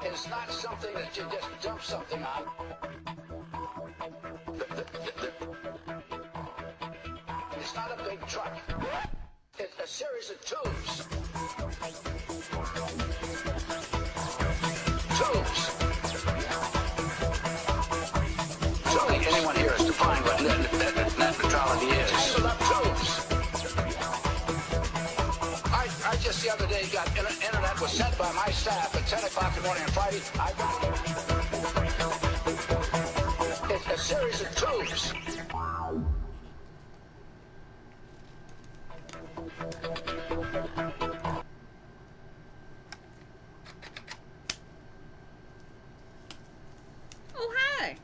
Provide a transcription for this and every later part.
It's not something that you just dump something on. It's not a big truck. It's a series of tubes. Surely anyone here has defined what net neutrality is. Tangled up tubes. I just the other day got internet was sent by my staff at 10 o'clock in the morning on Friday. I got it. It's a series of tubes. Oh, hi.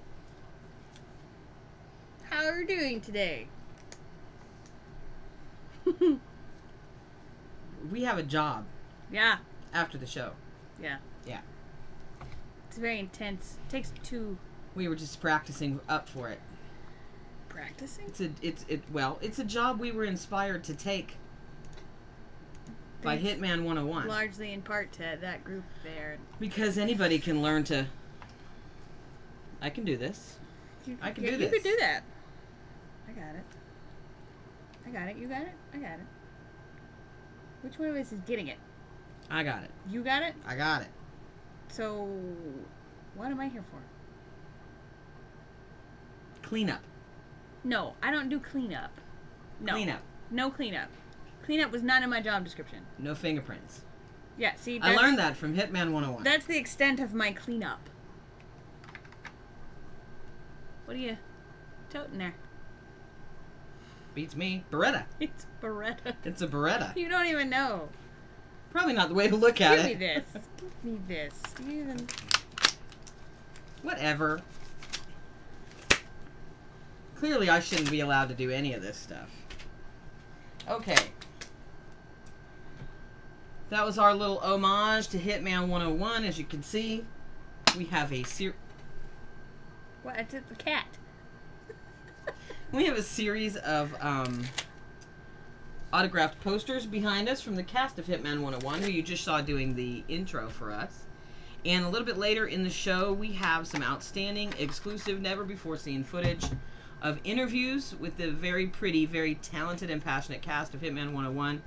How are you doing today? We have a job Yeah. after the show. Yeah. Yeah. It's very intense. It takes 2 We were just practicing up for it. practicing. It's a job we were inspired to take by Thanks Hitman 101. largely in part to that group there. Because anybody can learn to... I can do this. I can do this. You could do that. I got it. I got it. You got it? I got it. Which one of us is getting it? I got it. You got it? I got it. So, what am I here for? Cleanup. No, I don't do cleanup. No. Cleanup. No cleanup. Cleanup was not in my job description. No fingerprints. Yeah, see, I learned that from Hitman 101. That's the extent of my cleanup. What are you toting there? Beats me. Beretta. It's Beretta. It's a Beretta. You don't even know. Probably not the way to look at Give it. me this. Give me this. Do you even... Whatever. Clearly I shouldn't be allowed to do any of this stuff. Okay. That was our little homage to Hitman 101. As you can see, we have a What? It's a cat. we have a series of autographed posters behind us from the cast of Hitman 101, who you just saw doing the intro for us. And a little bit later in the show, we have some outstanding, exclusive, never-before-seen footage of interviews with the very pretty, very talented and passionate cast of Hitman 101,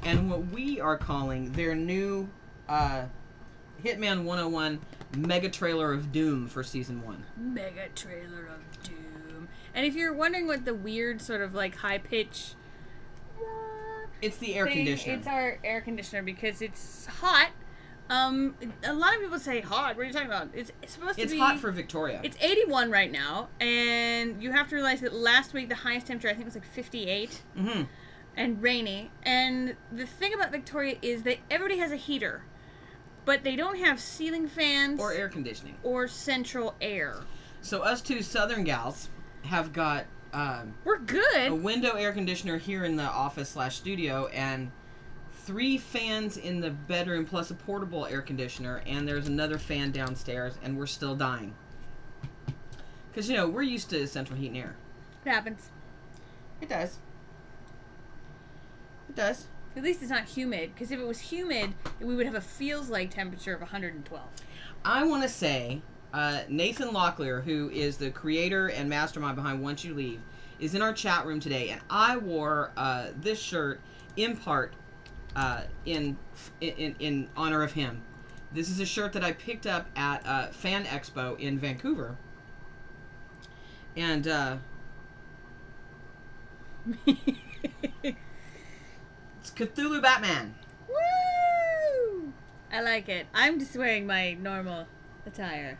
and what we are calling their new Hitman 101 mega trailer of doom for season 1. Mega trailer of doom. And if you're wondering what the weird sort of like high pitch, it's the air conditioner. It's our air conditioner because it's hot. A lot of people say hot. What are you talking about? It's supposed to be... It's hot for Victoria. It's 81 right now, and you have to realize that last week the highest temperature I think was like 58, and rainy. And the thing about Victoria is that everybody has a heater, but they don't have ceiling fans or air conditioning or central air. So us two Southern gals have got we're good. A window air conditioner here in the office / studio, and 3 fans in the bedroom plus a portable air conditioner, and there's another fan downstairs, and we're still dying. Because, you know, we're used to central heat and air. It happens. It does. It does. At least it's not humid, because if it was humid, we would have a feels-like temperature of 112. I want to say, Nathan Locklear, who is the creator and mastermind behind Once You Leave, is in our chat room today, and I wore this shirt in part in honor of him. This is a shirt that I picked up at Fan Expo in Vancouver, and it's Cthulhu Batman. Woo! I like it. I'm just wearing my normal attire.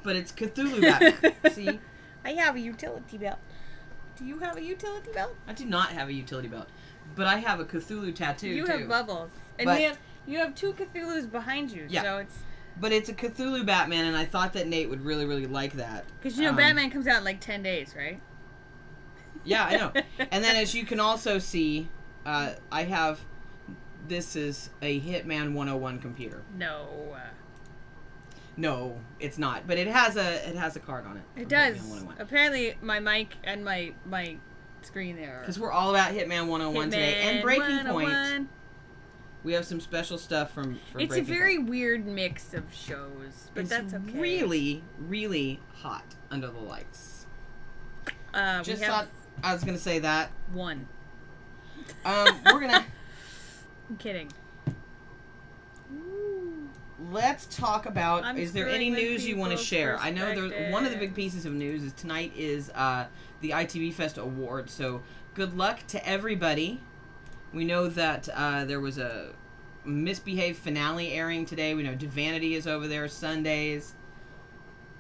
But it's Cthulhu Batman. See? I have a utility belt. Do you have a utility belt? I do not have a utility belt. But I have a Cthulhu tattoo, You too. have bubbles. And But, you have 2 Cthulhus behind you, yeah. so it's... But it's a Cthulhu Batman, and I thought that Nate would really, really like that. Because, you know, Batman comes out in like 10 days, right? Yeah, I know. And then as you can also see, I have... This is a Hitman 101 computer. No. No, it's not. But it has a card on it. It does. Hitman 101. Apparently, my mic and my screen there. Because we're all about Hitman 101 today. And Breaking Point. We have some special stuff from It's Breaking a very weird mix of shows, but that's okay. Really, really hot under the lights. Just thought I was gonna say that. One. We're gonna. I'm kidding. Let's talk about. Is there any screwing with news you want to people's share? I know there's one of the big perspective. pieces of news is tonight is the ITV Fest Award. So good luck to everybody. We know that there was a misbehaved finale airing today. We know Divinity is over there Sundays.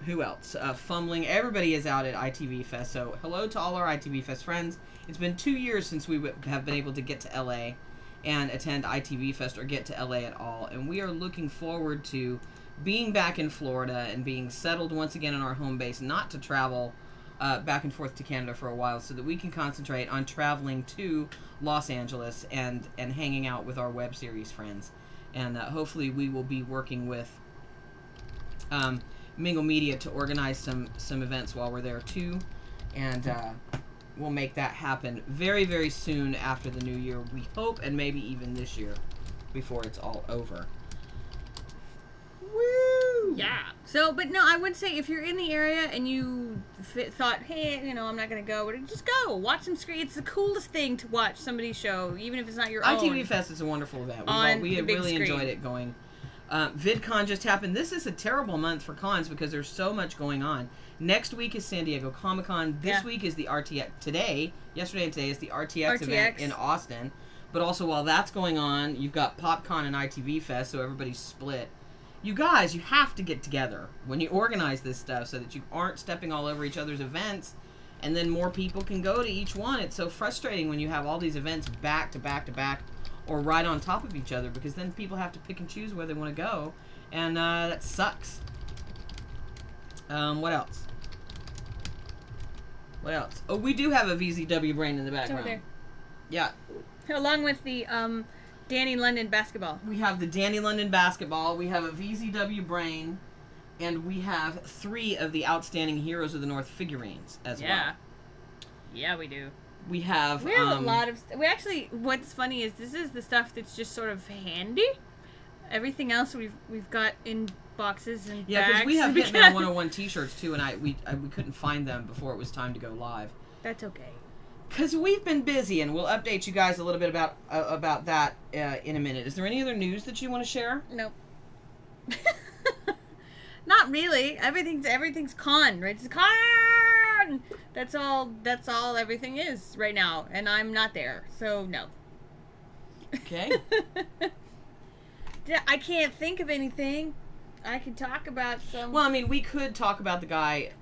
Who else? Fumbling. Everybody is out at ITV Fest. So hello to all our ITV Fest friends. It's been 2 years since we have been able to get to LA and attend ITV Fest or get to LA at all. And we are looking forward to being back in Florida and being settled once again in our home base, not to travel back and forth to Canada for a while, so that we can concentrate on traveling to Los Angeles and hanging out with our web series friends. And hopefully we will be working with Mingle Media to organize some events while we're there too. And we'll make that happen very, very soon after the new year, we hope, and maybe even this year before it's all over. Woo! Yeah. So, but no, I would say if you're in the area and you thought, hey, I'm not going to go, just go. Watch some screen. It's the coolest thing to watch somebody's show, even if it's not your own. ITV Fest is a wonderful event. We have really enjoyed it going. VidCon just happened. This is a terrible month for cons because there's so much going on. Next week is San Diego Comic-Con. This week is the RTX. Yesterday and today is the RTX event in Austin. But also while that's going on, you've got PopCon and ITV Fest, so everybody's split. You guys, you have to get together when you organize this stuff so that you aren't stepping all over each other's events, and then more people can go to each one. It's so frustrating when you have all these events back to back to back or right on top of each other, because then people have to pick and choose where they want to go, and that sucks. What else? What else? Oh, we do have a VZW brain in the background. Over there. Yeah. Along with the Danny London basketball. We have the Danny London basketball. We have a VZW brain. And we have 3 of the Outstanding Heroes of the North figurines as well. Yeah, we do. We have a lot of... We actually... What's funny is this is the stuff that's just sort of handy. Everything else we've got in boxes and yeah, bags. because we have Hitman 101 t-shirts too, and we couldn't find them before it was time to go live. That's okay. Because we've been busy, and we'll update you guys a little bit about that in a minute. Is there any other news that you want to share? Nope. Not really. Everything's con, right? It's con. That's all everything is right now, and I'm not there, so no. Okay. I can't think of anything. I could talk about some. Well, I mean, we could talk about the guy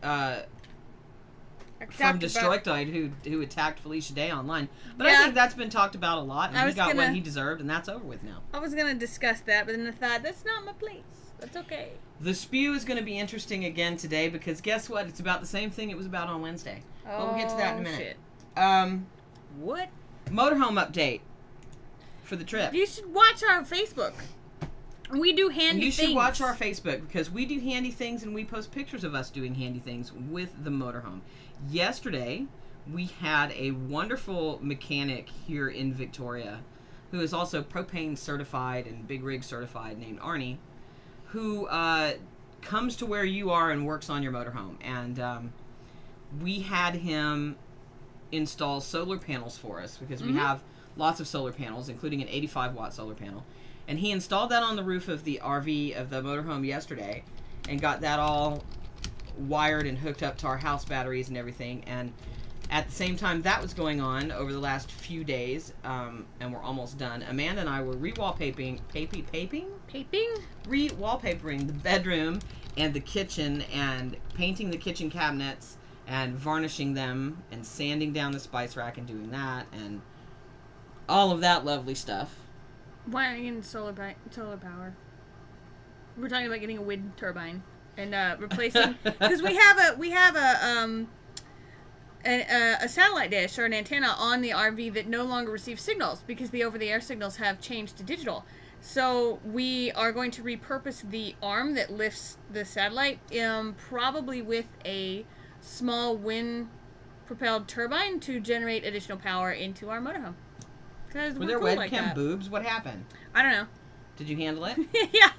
from Destroytoid who attacked Felicia Day online, but I think that's been talked about a lot, and he got what he deserved, and that's over with now. I was gonna discuss that, but then I thought that's not my place. That's okay. The spew is going to be interesting again today because guess what? It's about the same thing it was about on Wednesday. But we'll get to that in a minute. Shit. What? Motorhome update for the trip. You should watch our Facebook. We do handy things. You should watch our Facebook because we do handy things and we post pictures of us doing handy things with the motorhome. Yesterday, we had a wonderful mechanic here in Victoria who is also propane certified and big rig certified named Arnie, who comes to where you are and works on your motorhome. And we had him install solar panels for us because we have lots of solar panels, including an 85-watt solar panel. And he installed that on the roof of the RV of the motorhome yesterday and got that all wired and hooked up to our house batteries and everything. And at the same time that was going on over the last few days, and we're almost done, Amanda and I were re-wallpapering the bedroom and the kitchen and painting the kitchen cabinets and varnishing them and sanding down the spice rack and doing that and all of that lovely stuff. Why aren't you getting solar power? We're talking about getting a wind turbine and replacing because we have a satellite dish or an antenna on the RV that no longer receives signals because the over-the-air signals have changed to digital. So we are going to repurpose the arm that lifts the satellite, probably with a small wind-propelled turbine to generate additional power into our motorhome. 'Cause Were we're there cool webcam like that. boobs? What happened? I don't know. Did you handle it? Yeah.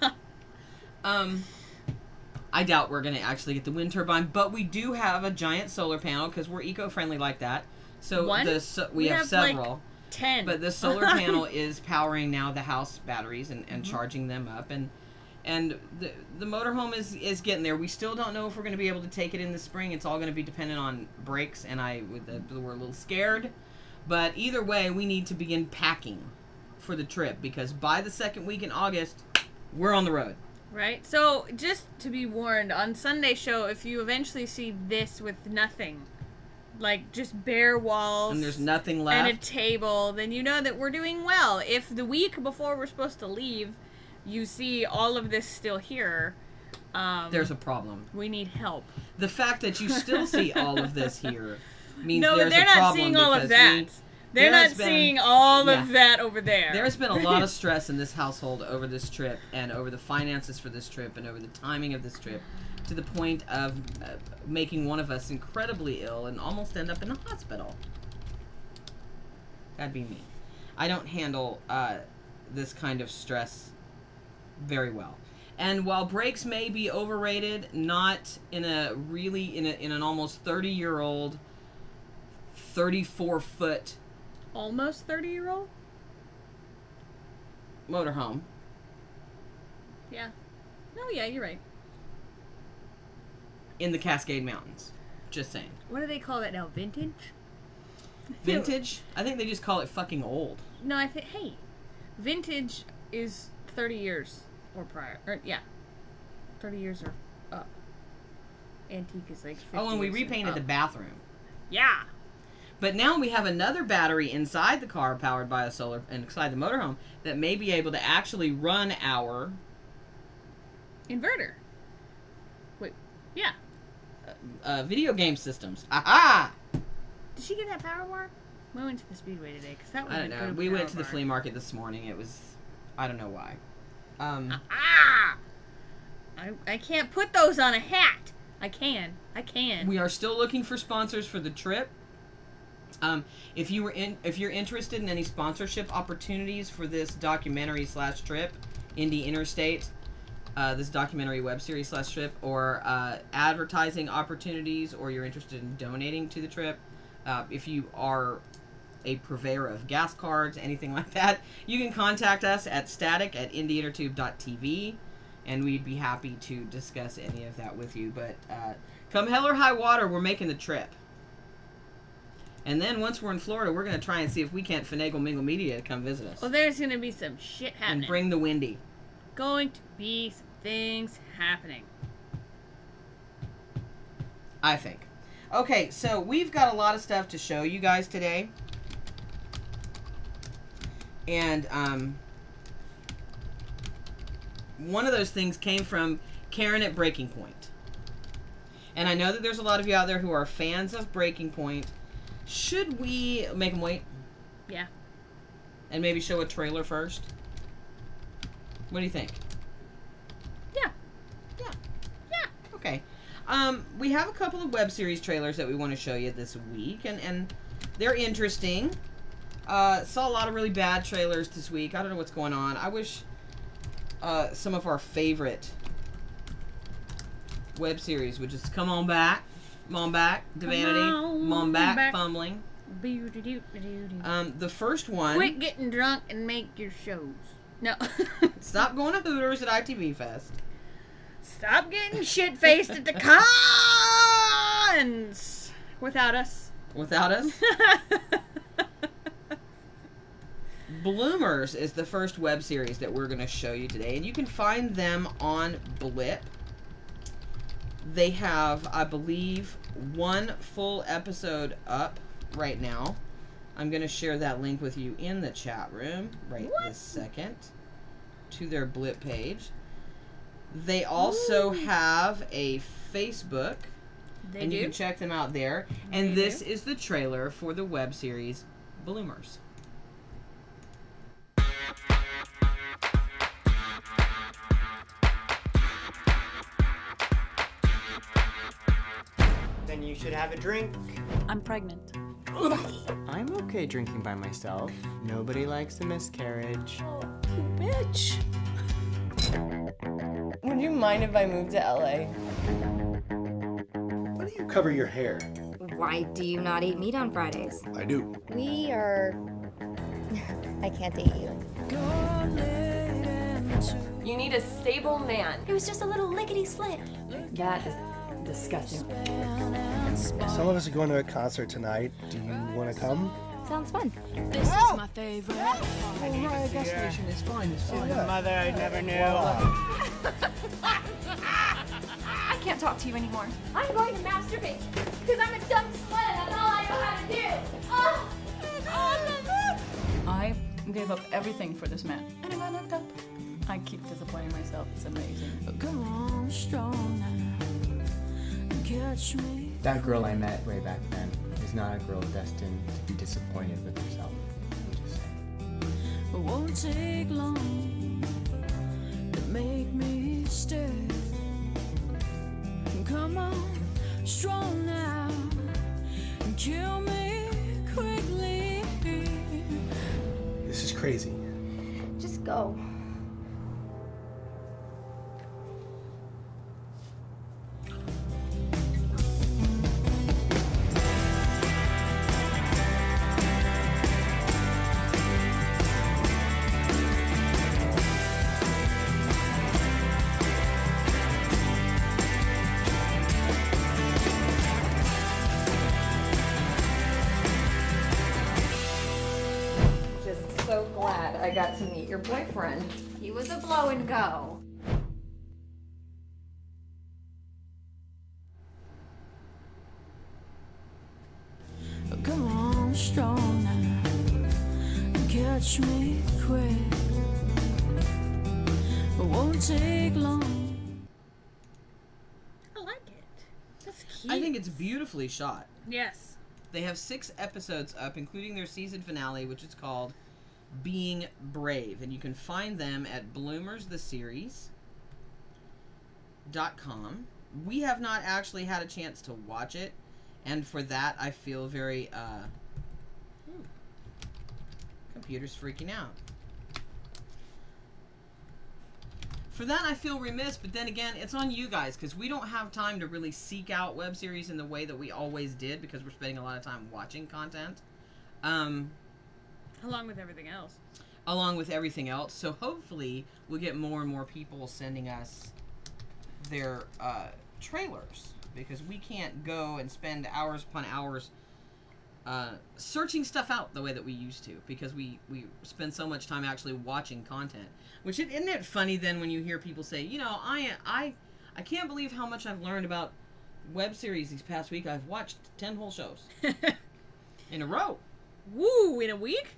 I doubt we're going to actually get the wind turbine, but we do have a giant solar panel because we're eco-friendly like that. So One? we have several. Like 10. But the solar panel is powering now the house batteries and charging them up. And the motorhome is getting there. We still don't know if we're going to be able to take it in the spring. It's all going to be dependent on brakes, and we're a little scared. But either way, we need to begin packing for the trip because by the second week in August, we're on the road. Right? So, just to be warned, on Sunday show, if you eventually see this with nothing, like just bare walls And there's nothing left. and a table, then you know that we're doing well. If the week before we're supposed to leave, you see all of this still here, there's a problem. we need help. The fact that you still see all of this here means No, there's they're a not problem. seeing all of because that. They're there not has been- seeing all yeah. of that over there. There's been a lot of stress in this household over this trip and over the finances for this trip and over the timing of this trip to the point of making one of us incredibly ill and almost end up in the hospital. That'd be me. I don't handle this kind of stress very well. And while brakes may be overrated, not in a really, in an almost 30-year-old, 34-foot Almost 30-year-old? motorhome. Yeah. No, yeah, you're right. In the Cascade Mountains. Just saying. What do they call that now? Vintage? Vintage? I think they just call it fucking old. No, I think, hey, vintage is 30 years or prior. Or, yeah. 30 years or up. Antique is like 50 Oh, and we years repainted up. the bathroom. Yeah. But now we have another battery inside the car powered by a solar, inside the motorhome, that may be able to actually run our Inverter. Wait, yeah. video game systems. Aha! Did she get that power bar? We went to the Speedway today, because that was I don't know. We went to the flea market this morning. It was, I don't know why. I can't put those on a hat. I can. We are still looking for sponsors for the trip. If you're interested in any sponsorship opportunities for this documentary / trip, Indie Interstate, this documentary web series / trip, or advertising opportunities, or you're interested in donating to the trip, if you are a purveyor of gas cards, anything like that, you can contact us at static@indieintertube.tv, and we'd be happy to discuss any of that with you. But come hell or high water, we're making the trip. And then once we're in Florida, we're going to try and see if we can't finagle Mingle Media to come visit us. Well, there's going to be some shit happening. And bring the Windy. Going to be some things happening. I think. Okay, so we've got a lot of stuff to show you guys today. And one of those things came from Karen at Breaking Point. And I know that there's a lot of you out there who are fans of Breaking Point. Should we make them wait? Yeah. And maybe show a trailer first? What do you think? Yeah. Yeah. Yeah. Okay. We have a couple of web series trailers that we want to show you this week, and they're interesting. Saw a lot of really bad trailers this week. I don't know what's going on. I wish some of our favorite web series would just come on back. Come on back, Divinity. Come on back, Fumbling. The first one... Quit getting drunk and make your shows. No. Stop going to Hooters at ITV Fest. Stop getting shit-faced at the cons! Without us. Without us? Bloomers is the first web series that we're going to show you today, and you can find them on Blip. They have, I believe, one full episode up right now. I'm going to share that link with you in the chat room this second to their Blip page. They also have a Facebook, and you can check them out there. And this is the trailer for the web series Bloomers. Then you should have a drink. I'm pregnant. I'm okay drinking by myself. Nobody likes a miscarriage. Oh, bitch. Would you mind if I moved to LA? Why do you cover your hair? Why do you not eat meat on Fridays? I do. We are... I can't date you. You need a stable man. It was just a little lickety-slip. That is disgusting. Some of us are going to a concert tonight. Do you want to come? Sounds fun. This is my favorite. Gas station is fine. It's fine. Mother, I never knew. I can't talk to you anymore. I'm going to masturbate because I'm a dumb slut and that's all I know how to do. Oh. I gave up everything for this man. And I looked up. I keep disappointing myself. It's amazing. Come on, strong now. Catch me. That girl I met way back then is not a girl destined to be disappointed with herself. I'm just saying. It won't take long to make me stay. Come on, strong now. Kill me quickly. This is crazy. Just go. So glad I got to meet your boyfriend. He was a blow and go. Come on, strong now. Catch me quick. It won't take long. I like it. That's cute. I think it's beautifully shot. Yes. They have 6 episodes up, including their season finale, which is called Being Brave. And you can find them at bloomerstheseries.com. We have not actually had a chance to watch it. And for that, I feel very, computer's freaking out. For that, I feel remiss, but then again, it's on you guys, because we don't have time to really seek out web series in the way that we always did, because we're spending a lot of time watching content. Along with everything else. Along with everything else. So hopefully, we'll get more and more people sending us their trailers, because we can't go and spend hours upon hours searching stuff out the way that we used to, because we spend so much time actually watching content. Which, isn't it funny then when you hear people say, you know, I can't believe how much I've learned about web series these past week. I've watched 10 whole shows in a row. Woo, in a week?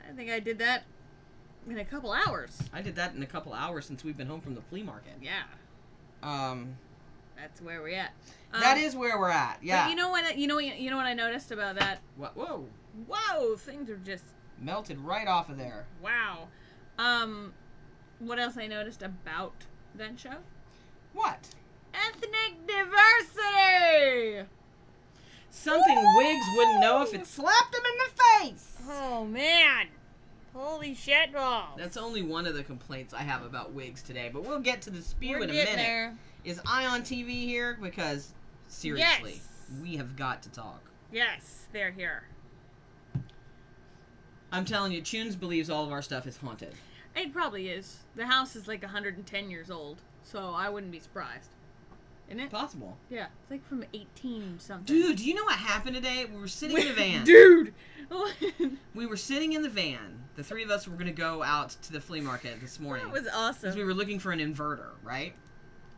I think I did that in a couple hours. I did that in a couple hours since we've been home from the flea market. Yeah. That's where we're at. That is where we're at. Yeah. But you know what I noticed about that? What? Whoa. Whoa, things are just Melted right off of there. wow. What else I noticed about that show? What? Ethnic diversity. Something Wiggs wouldn't know if it slapped him in the face. Oh man. Holy shit balls. That's only one of the complaints I have about Wiggs today, but we'll get to the spew We're in a getting minute. there. Is I on TV here? Because, seriously, Yes. we have got to talk. Yes, they're here. I'm telling you, Tunes believes all of our stuff is haunted. It probably is. The house is like 110 years old, so I wouldn't be surprised. Isn't it? Possible. Yeah, it's like from 18 something. Dude, do you know what happened today? We were sitting in the van. Dude! We were sitting in the van. The three of us were going to go out to the flea market this morning. That was awesome. Because we were looking for an inverter, right?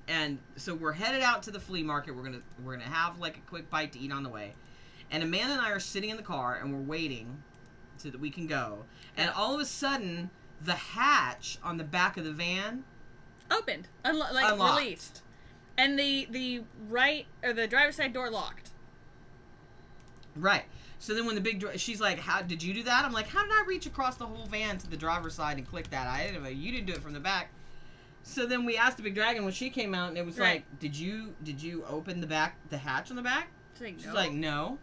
And so we're headed out to the flea market. We're gonna have like a quick bite to eat on the way. And Amanda and I are sitting in the car and we're waiting so that we can go. And all of a sudden, the hatch on the back of the van opened, Unlocked. released, and the right or the driver's side door locked. Right. So then when the big she's like, "How did you do that?" I'm like, "How did I reach across the whole van to the driver's side and click that? I didn't know. You didn't do it from the back." So then we asked the big dragon when she came out, and it was Right. like, "Did you open the hatch on the back?" She's like, She's no. like, "No."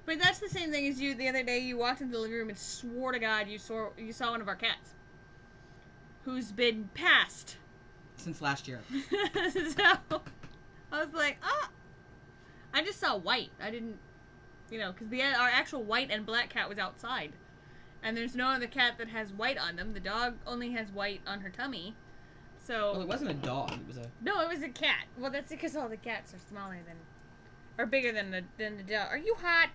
But that's the same thing as you. The other day, you walked into the living room and swore to God you saw one of our cats, who's been passed Since last year. So I was like, oh. I just saw white. I didn't, because our actual white and black cat was outside, and there's no other cat that has white on them. The dog only has white on her tummy. So. Well, it wasn't a dog. It was a. No, it was a cat. Well, that's because all the cats are smaller than, or bigger than the dog. Are you hot?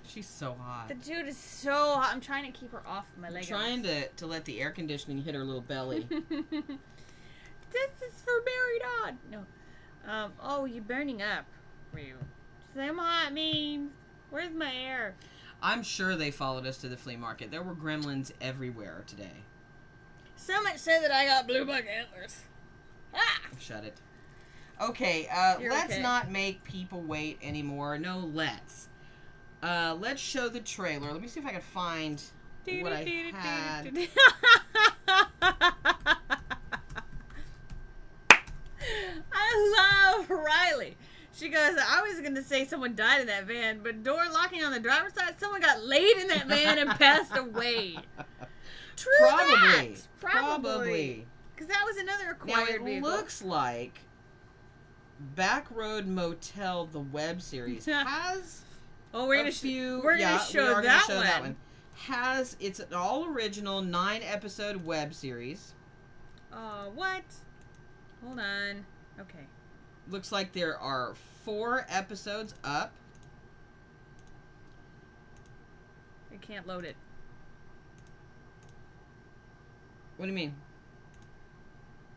She's so hot. The dude is so hot. I'm trying to keep her off my legs. Trying to let the air conditioning hit her little belly. This is for married on. No. Oh, you're burning up. Were you? Some hot memes. Where's my air? I'm sure they followed us to the flea market. There were gremlins everywhere today. So much so that I got blue bug antlers. Ah! Shut it. Okay, let's not make people wait anymore. No, let's. Let's show the trailer. Let me see if I can find what I had. I love Riley. She goes, I was going to say someone died in that van, but door locking on the driver's side, someone got laid in that van and passed away. True Probably. that. Probably. Because that was another acquired Now, it vehicle. looks like Backroad Motel, the web series, has we're gonna few... we're gonna show that one. It's an all-original 9-episode web series. What? Hold on. Okay. Looks like there are 4 episodes up. I can't load it. What do you mean?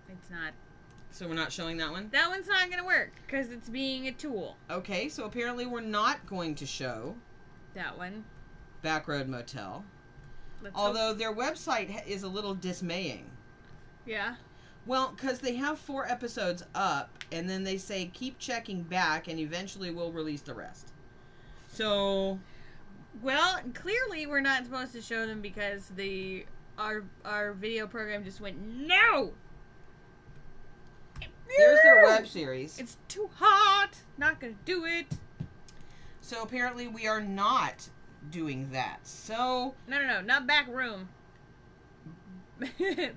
It's not. So we're not showing that one? That one's not going to work because it's being a tool. Okay, so apparently we're not going to show that one. Backroad Motel. Although their website is a little dismaying. Yeah. Well, because they have 4 episodes up, and then they say keep checking back, and eventually we'll release the rest. So, well, clearly we're not supposed to show them because our video program just went no. There's their web series. It's too hot. Not gonna do it. So apparently we are not doing that. So no, not back room.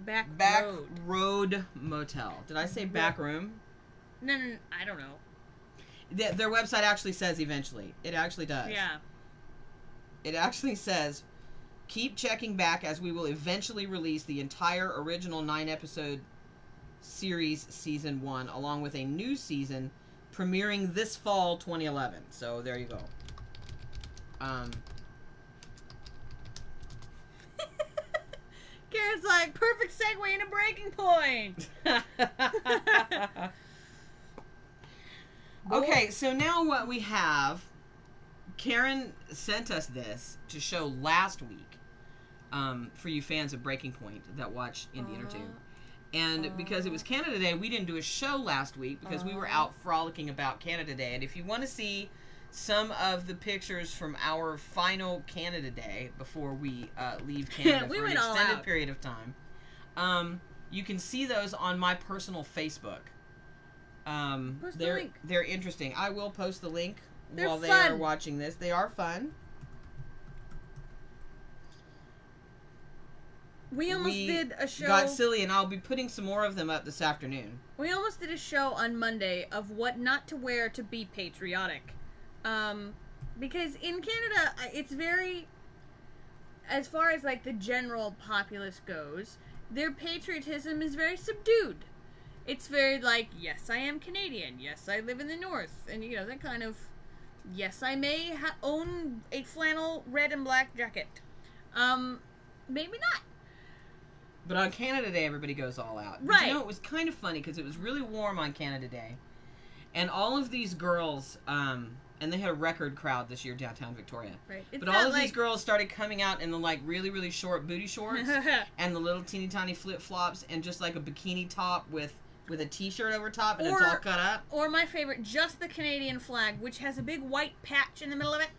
back road motel. Did I say back room? No, I don't know. Their website actually says eventually. It actually does. Yeah. It actually says keep checking back as we will eventually release the entire original 9-episode series season 1 along with a new season premiering this fall 2011. So there you go. Karen's like, perfect segue into breaking point. Okay, so now what we have, Karen sent us this to show last week for you fans of Breaking Point that watch in the Intertube. And because it was Canada Day, we didn't do a show last week because we were out frolicking about Canada Day. And if you want to see some of the pictures from our final Canada Day before we leave Canada for an extended period of time, you can see those on my personal Facebook. They're interesting. I will post the link while they are watching this. They are fun. We almost did a show. Got silly, and I'll be putting some more of them up this afternoon. We almost did a show on Monday of what not to wear to be patriotic. Because in Canada, it's very, as far as like the general populace goes, their patriotism is very subdued. It's very like, yes, I am Canadian. Yes, I live in the North. And, you know, that kind of, yes, I may own a flannel red and black jacket. Maybe not. But on Canada Day, everybody goes all out. Right. But, you know, it was kind of funny because it was really warm on Canada Day. And all of these girls, and they had a record crowd this year downtown Victoria. Right. But all of these girls started coming out in the, like, really, really short booty shorts and the little teeny tiny flip-flops and just, like, a bikini top with a t-shirt over top and it's all cut up. Or my favorite, just the Canadian flag, which has a big white patch in the middle of it,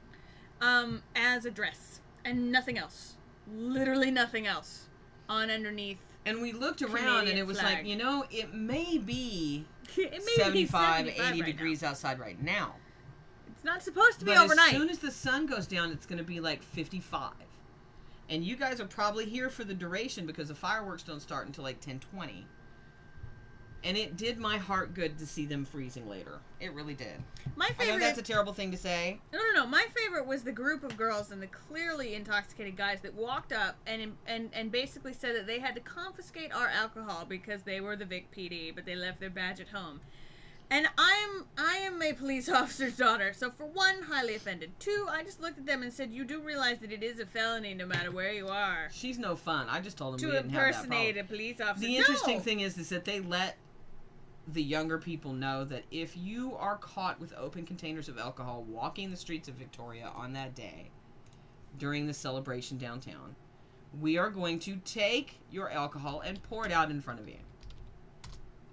as a dress. And nothing else. Literally nothing else on underneath. And we looked around and it was like, you know, it may be 75, 80 right degrees now. outside right now. It's not supposed to be but overnight. As soon as the sun goes down, it's going to be like 55. And you guys are probably here for the duration because the fireworks don't start until like 10:20. And it did my heart good to see them freezing later. It really did. My favorite. I know that's a terrible thing to say. No. My favorite was the group of girls and the clearly intoxicated guys that walked up and basically said that they had to confiscate our alcohol because they were the Vic PD, but they left their badge at home. And I am a police officer's daughter, so for one, highly offended. Two, I just looked at them and said, you do realize that it is a felony no matter where you are. She's no fun. I just told them we To didn't have that problem. impersonate a police officer. The interesting thing is that they let the younger people know that if you are caught with open containers of alcohol walking the streets of Victoria on that day during the celebration downtown, we are going to take your alcohol and pour it out in front of you.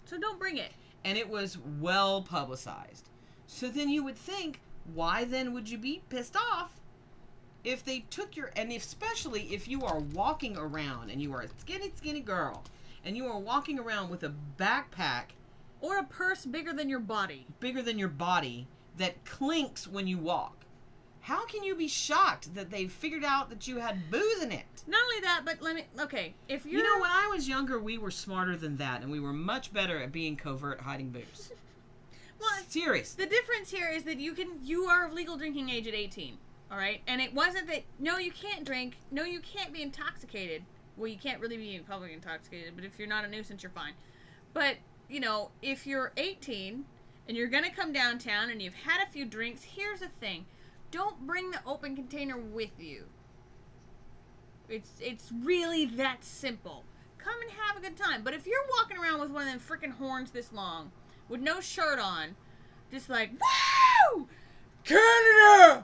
So don't bring it. And it was well publicized. So then you would think, why then would you be pissed off if they took your, and especially if you are walking around and you are a skinny girl and you are walking around with a backpack or a purse bigger than your body. Bigger than your body that clinks when you walk. How can you be shocked that they figured out that you had booze in it? Not only that, but okay, if you're... You know, when I was younger, we were smarter than that, and we were much better at being covert hiding booze. Well, seriously. The difference here is that you are of legal drinking age at 18, all right? And it wasn't that, no, you can't drink, no, you can't be intoxicated. Well, you can't really be in public intoxicated, but if you're not a nuisance, you're fine. But, you know, if you're 18 and you're going to come downtown and you've had a few drinks, here's the thing. Don't bring the open container with you. It's really that simple. Come and have a good time. But if you're walking around with one of them freaking horns this long, with no shirt on, just like, woo! Canada!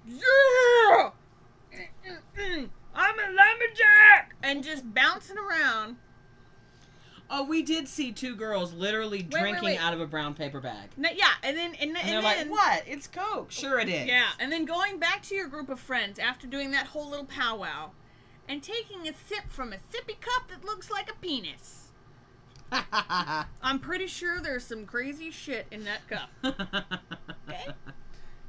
Yeah! I'm a lumberjack! And just bouncing around. Oh, we did see two girls literally drinking out of a brown paper bag. No, yeah, and they're like, what? It's Coke. Sure it is. Yeah, and then going back to your group of friends after doing that whole little powwow and taking a sip from a sippy cup that looks like a penis. I'm pretty sure there's some crazy shit in that cup. Okay?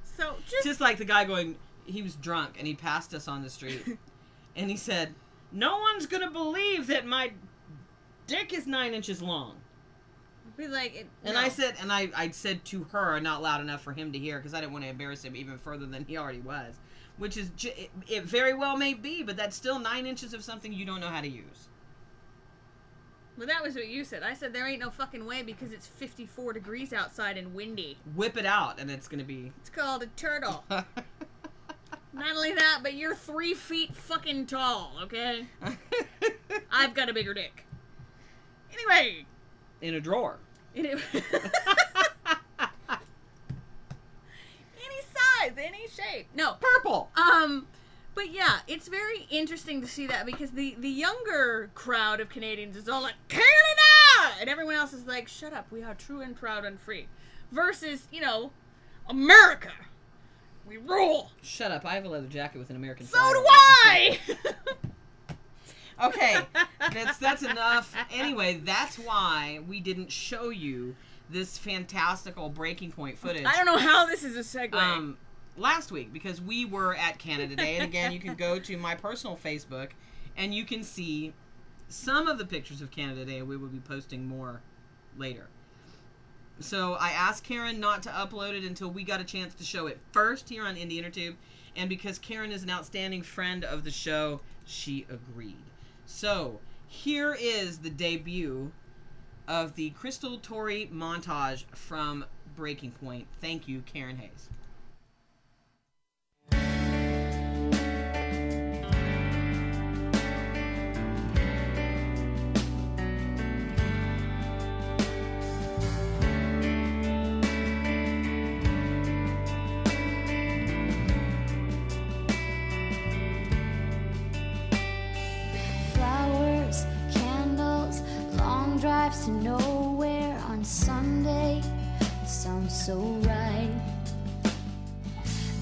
So just like the guy going, he was drunk and he passed us on the street and he said, no one's going to believe that my dick is 9 inches long. Be like, and I said, and I said to her, not loud enough for him to hear, because I didn't want to embarrass him even further than he already was. Which is, it very well may be, but that's still 9 inches of something you don't know how to use. Well, that was what you said. I said there ain't no fucking way because it's 54 degrees outside and windy. Whip it out, and it's gonna be. It's called a turtle. Not only that, but you're 3 feet fucking tall. Okay. I've got a bigger dick. Anyway. In a drawer. Any size, any shape. No. Purple. But yeah, it's very interesting to see that because the younger crowd of Canadians is all like, Canada! And everyone else is like, shut up, we are true and proud and free. Versus, you know, America. We rule. Shut up, I have a leather jacket with an American flag. So do I! Okay, that's enough. Anyway, that's why we didn't show you this fantastical breaking point footage. I don't know how this is a segue. Last week, because we were at Canada Day, and again, you can go to my personal Facebook, and you can see some of the pictures of Canada Day, and we will be posting more later. So I asked Karen not to upload it until we got a chance to show it first here on Intertube, and because Karen is an outstanding friend of the show, she agreed. So, here is the debut of the Crystal Tory montage from Breaking Point. Thank you, Karen Hayes. To nowhere on Sunday sounds so right.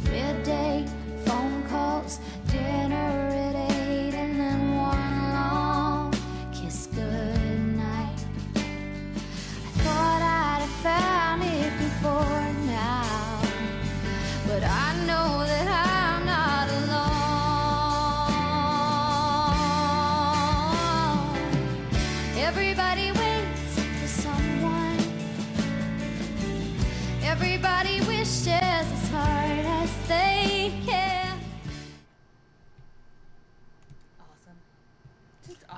Midday phone calls, dinner at 8, and then one long kiss goodnight. I thought I'd have found it before now,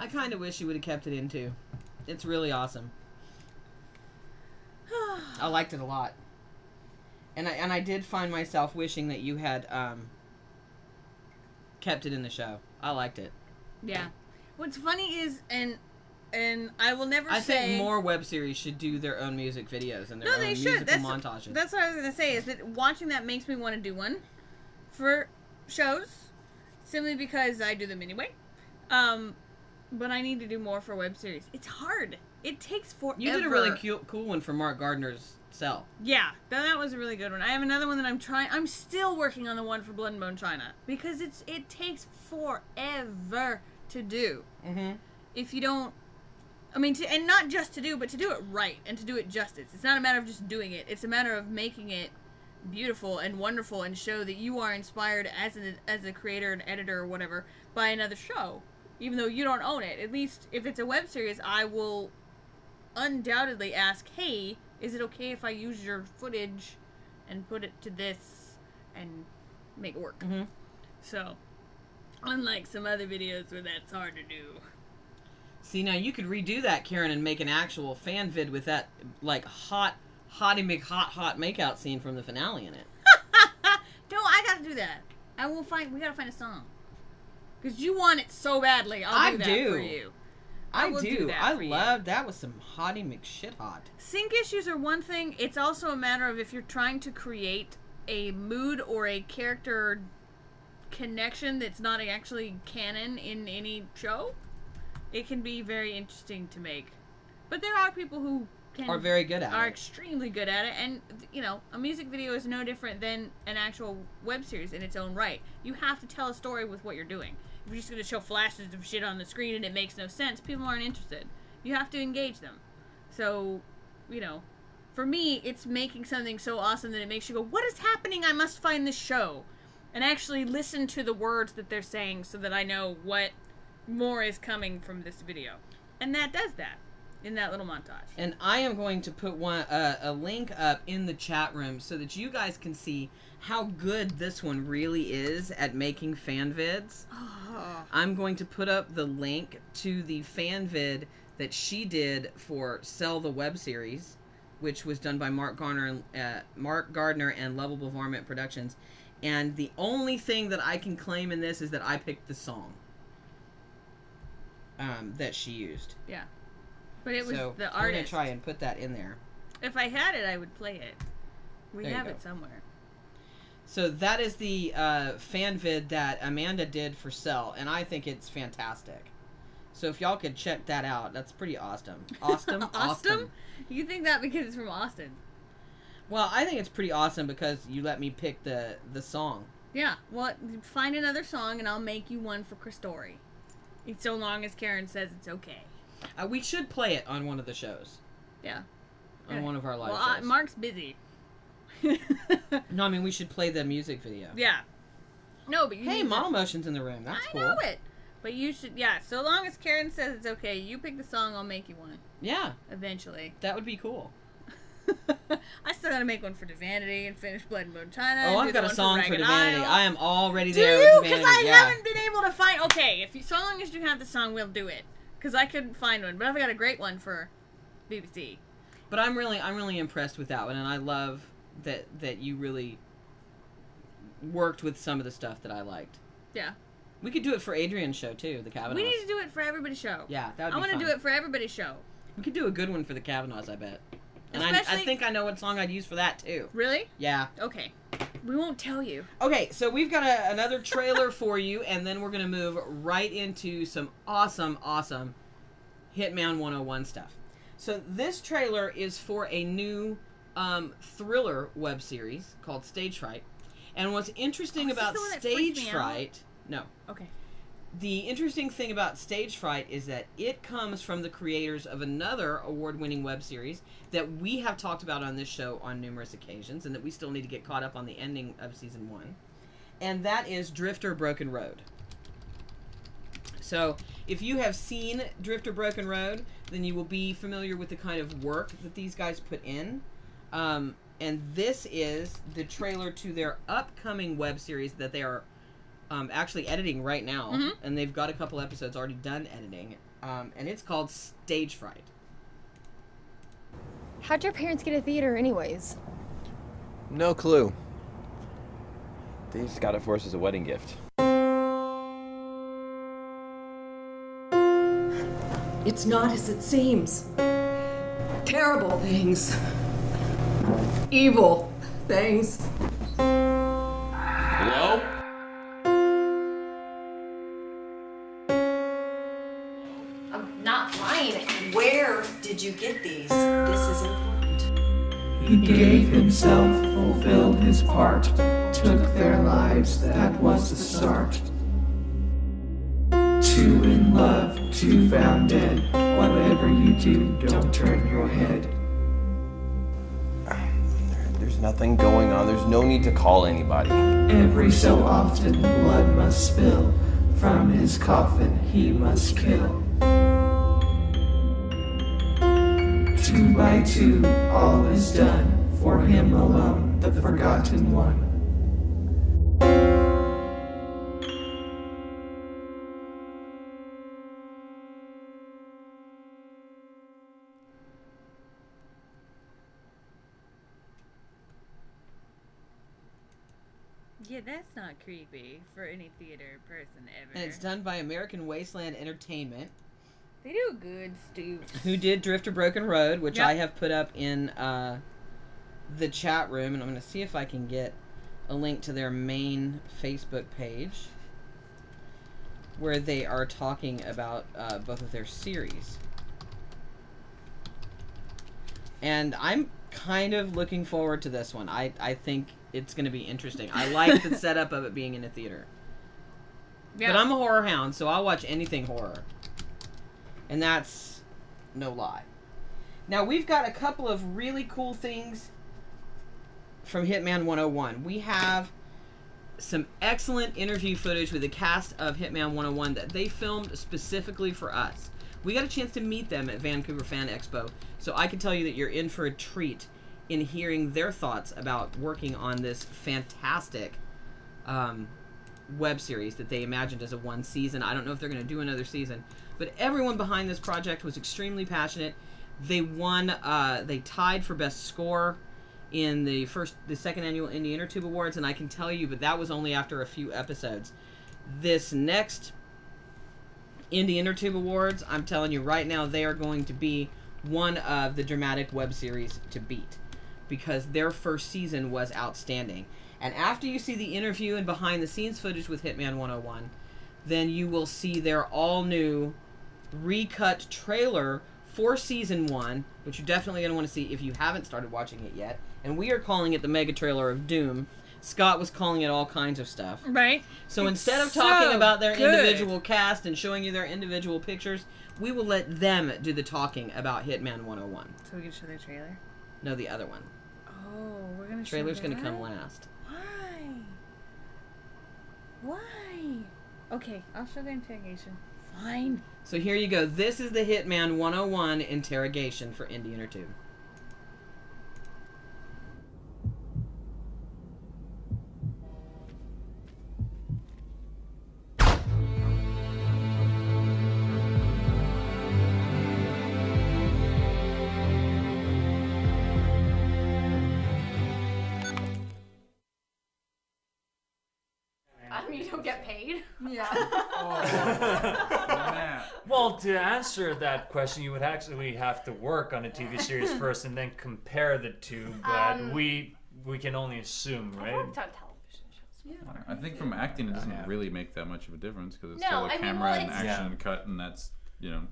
I kind of wish you would have kept it in too. It's really awesome. I liked it a lot. And I did find myself wishing that you had kept it in the show. I liked it. Yeah. What's funny is, and I will never I say... think more web series should do their own music videos and their own musical montages. That's what I was going to say, is that watching that makes me want to do one for shows, simply because I do them anyway. But I need to do more for web series. It's hard. It takes forever. You did a really cool one for Mark Gardner's Cell. Yeah, that was a really good one. I have another one that I'm trying. I'm still working on the one for Blood and Bone China because it takes forever to do. Mm-hmm. If you don't, I mean, and not just to do, but to do it right and to do it justice. It's not a matter of just doing it. It's a matter of making it beautiful and wonderful and show that you are inspired as a creator and editor or whatever by another show, even though you don't own it. At least if it's a web series, I will undoubtedly ask, hey, is it okay if I use your footage and put it to this and make it work? Mm-hmm. So, unlike some other videos where that's hard to do. See, now you could redo that, Karen, and make an actual fan vid with that, like, hot makeout scene from the finale in it. No, I gotta do that. We gotta find a song. Because you want it so badly, I'll do that for you. I do. I love that. Was some hottie McShit hot. Sync issues are one thing. It's also a matter of if you're trying to create a mood or a character connection that's not actually canon in any show, it can be very interesting to make. But there are people who are very good at it. Are extremely good at it. And, you know, a music video is no different than an actual web series in its own right. You have to tell a story with what you're doing. If you're just going to show flashes of shit on the screen and it makes no sense, people aren't interested. You have to engage them. So, you know, for me, it's making something so awesome that it makes you go, what is happening? I must find this show. And actually listen to the words that they're saying so that I know what more is coming from this video. And that does that in that little montage. And I am going to put a link up in the chat room so that you guys can see how good this one really is at making fan vids. Oh. I'm going to put up the link to the fan vid that she did for Sell the Web Series, which was done by Mark Gardner and Lovable Varmint Productions. And the only thing that I can claim in this is that I picked the song that she used. Yeah. But it was so the artist. I'm going to try and put that in there. If I had it, I would play it. We have it somewhere. So that is the fan vid that Amanda did for Cell, and I think it's fantastic. So if y'all could check that out, that's pretty awesome. Awesome? You think that because it's from Austin? Well, I think it's pretty awesome because you let me pick the song. Yeah. Well, find another song, and I'll make you one for Christori. So long as Karen says it's okay. We should play it on one of the shows. Yeah. On one of our live shows. Mark's busy. No, I mean, we should play the music video. Yeah. No, but you Hey, Model Motion's in the room. That's cool. I know it. But you should, yeah, so long as Karen says it's okay, you pick the song, I'll make you one. Yeah. Eventually. That would be cool. I still gotta make one for Divinity and finish Blood and Bone China. Oh, I've got a song for Divinity. I am already do there you? with Divinity. Because I haven't been able to find, okay, so long as you have the song, we'll do it. Because I couldn't find one, but I've got a great one for BBC. But I'm really impressed with that one, and I love that you really worked with some of the stuff that I liked. Yeah. We could do it for Adrian's show too, the Kavanaughs. We need to do it for everybody's show. Yeah, that would be fun. I want to do it for everybody's show. We could do a good one for the Kavanaughs, I bet. And I think I know what song I'd use for that too. Really? Yeah. Okay. We won't tell you. Okay, so we've got another trailer for you, and then we're going to move right into some awesome Hitman 101 stuff. So this trailer is for a new thriller web series called Stage Fright. And what's interesting about Stage Fright... No. Okay. The interesting thing about Stage Fright is that it comes from the creators of another award-winning web series that we have talked about on this show on numerous occasions, and that we still need to get caught up on the ending of Season 1. And that is Drifter Broken Road. So, if you have seen Drifter Broken Road, then you will be familiar with the kind of work that these guys put in. And this is the trailer to their upcoming web series that they are actually editing right now, and they've got a couple episodes already done editing, and it's called Stage Fright. How'd your parents get a theater anyways? No clue. They just got it for us as a wedding gift. It's not as it seems. Terrible things. Evil things. Hello? I'm not lying. Where did you get these? This is important. He gave himself, fulfilled his part, took their lives, that was the start. Two in love, two found dead. Whatever you do, don't turn your head. There's nothing going on. There's no need to call anybody. Every so often, blood must spill. From his coffin, he must kill. 2 by 2, all is done. For him alone, the forgotten one. Yeah, that's not creepy for any theater person ever. And it's done by American Wasteland Entertainment. They do good stuff. Who did Drifter Broken Road, which Yep. I have put up in the chat room, and I'm going to see if I can get a link to their main Facebook page where they are talking about both of their series. And I'm kind of looking forward to this one. I think it's going to be interesting. I like the setup of it being in a theater. Yeah. But I'm a horror hound, so I'll watch anything horror. And that's no lie. Now, we've got a couple of really cool things from Hitman 101. We have some excellent interview footage with the cast of Hitman 101 that they filmed specifically for us. We got a chance to meet them at Vancouver Fan Expo, so I can tell you that you're in for a treat in hearing their thoughts about working on this fantastic web series that they imagined as a one season. I don't know if they're going to do another season, but everyone behind this project was extremely passionate. They won, they tied for best score in the second annual Indie Intertube Awards, and I can tell you, but that was only after a few episodes. This next Indie Intertube Awards, I'm telling you right now, they are going to be one of the dramatic web series to beat, because their first season was outstanding. And after you see the interview and behind the scenes footage with Hitman 101, then you will see their all new recut trailer for season 1, which you're definitely going to want to see if you haven't started watching it yet. And we are calling it the mega trailer of Doom. Scott was calling it all kinds of stuff. Right. So instead of talking about their individual cast and showing you their individual pictures, we will let them do the talking about Hitman 101. So we can show their trailer? No, the other one. Oh, we're going to show Trailer's that? going to come last. Why? Okay, I'll show the interrogation. Fine. So here you go. This is the Hitman 101 interrogation for Indie Intertube. I mean, you don't get paid? Yeah. Well, to answer that question, you would actually have to work on a TV series first and then compare the two, but we can only assume, right? I've worked on television shows. Yeah. I think from acting, it doesn't really make that much of a difference because it's No, still a I mean, camera well, and it's- action and cut, and that's, you know.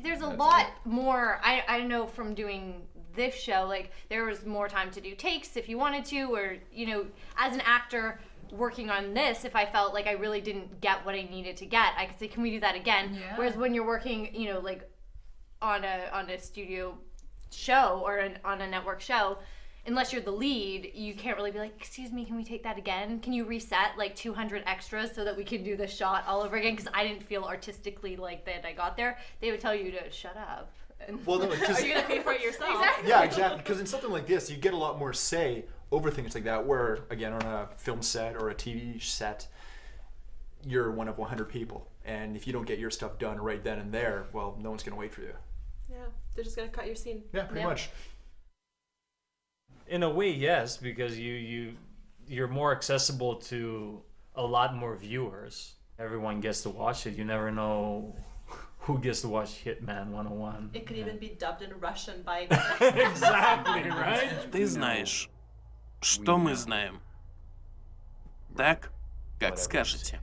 There's a lot more. I know from doing this show, like, there was more time to do takes if you wanted to, or, you know, as an actor working on this, if I felt like I really didn't get what I needed to get, I could say, can we do that again? Yeah. Whereas when you're working, you know, like on a studio show or on a network show, unless you're the lead, you can't really be like, excuse me, can we take that again? Can you reset like 200 extras so that we can do the shot all over again? Because I didn't feel artistically like that I got there. They would tell you to shut up. And Well, no, because are you gonna pay for it yourself? Exactly. Yeah, exactly. Because in something like this, you get a lot more say over things like that. Where again, on a film set or a TV set, you're one of 100 people. And if you don't get your stuff done right then and there, well, no one's going to wait for you. Yeah, they're just going to cut your scene. Yeah, pretty much. In a way, yes, because you're more accessible to a lot more viewers. Everyone gets to watch it. You never know who gets to watch Hitman 101. It could even be dubbed in Russian by... Exactly, right? Ты знаешь, что мы знаем. Так, как скажете.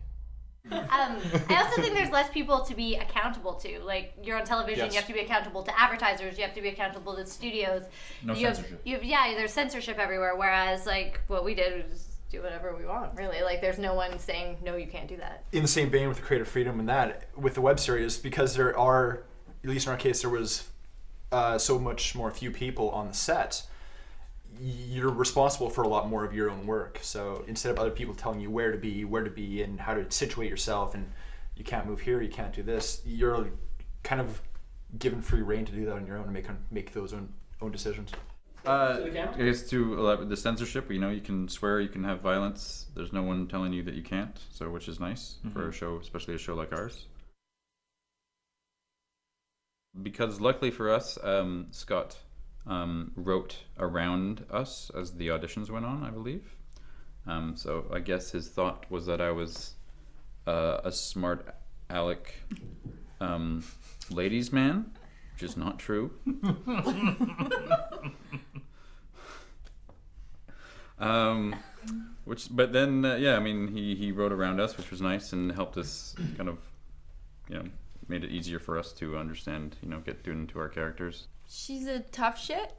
I also think there's less people to be accountable to. Like, you're on television, Yes. you have to be accountable to advertisers, you have to be accountable to studios. No you censorship. Yeah, there's censorship everywhere, whereas, like, what we did was just do whatever we want, really. Like, there's no one saying, no, you can't do that. In the same vein with the creative freedom and that, with the web series, because there are, at least in our case, there was so much more few people on the set, you're responsible for a lot more of your own work. So instead of other people telling you where to be, and how to situate yourself, and you can't move here, you can't do this, you're kind of given free reign to do that on your own and make those own decisions. I guess to elaborate the censorship, you can swear, you can have violence. There's no one telling you that you can't, so which is nice for a show, especially a show like ours. Because luckily for us, Scott wrote around us as the auditions went on, I believe. So I guess his thought was that I was a smart aleck ladies man, which is not true. But then yeah, I mean, he wrote around us, which was nice, and helped us kind of, made it easier for us to understand, get into our characters. She's a tough shit.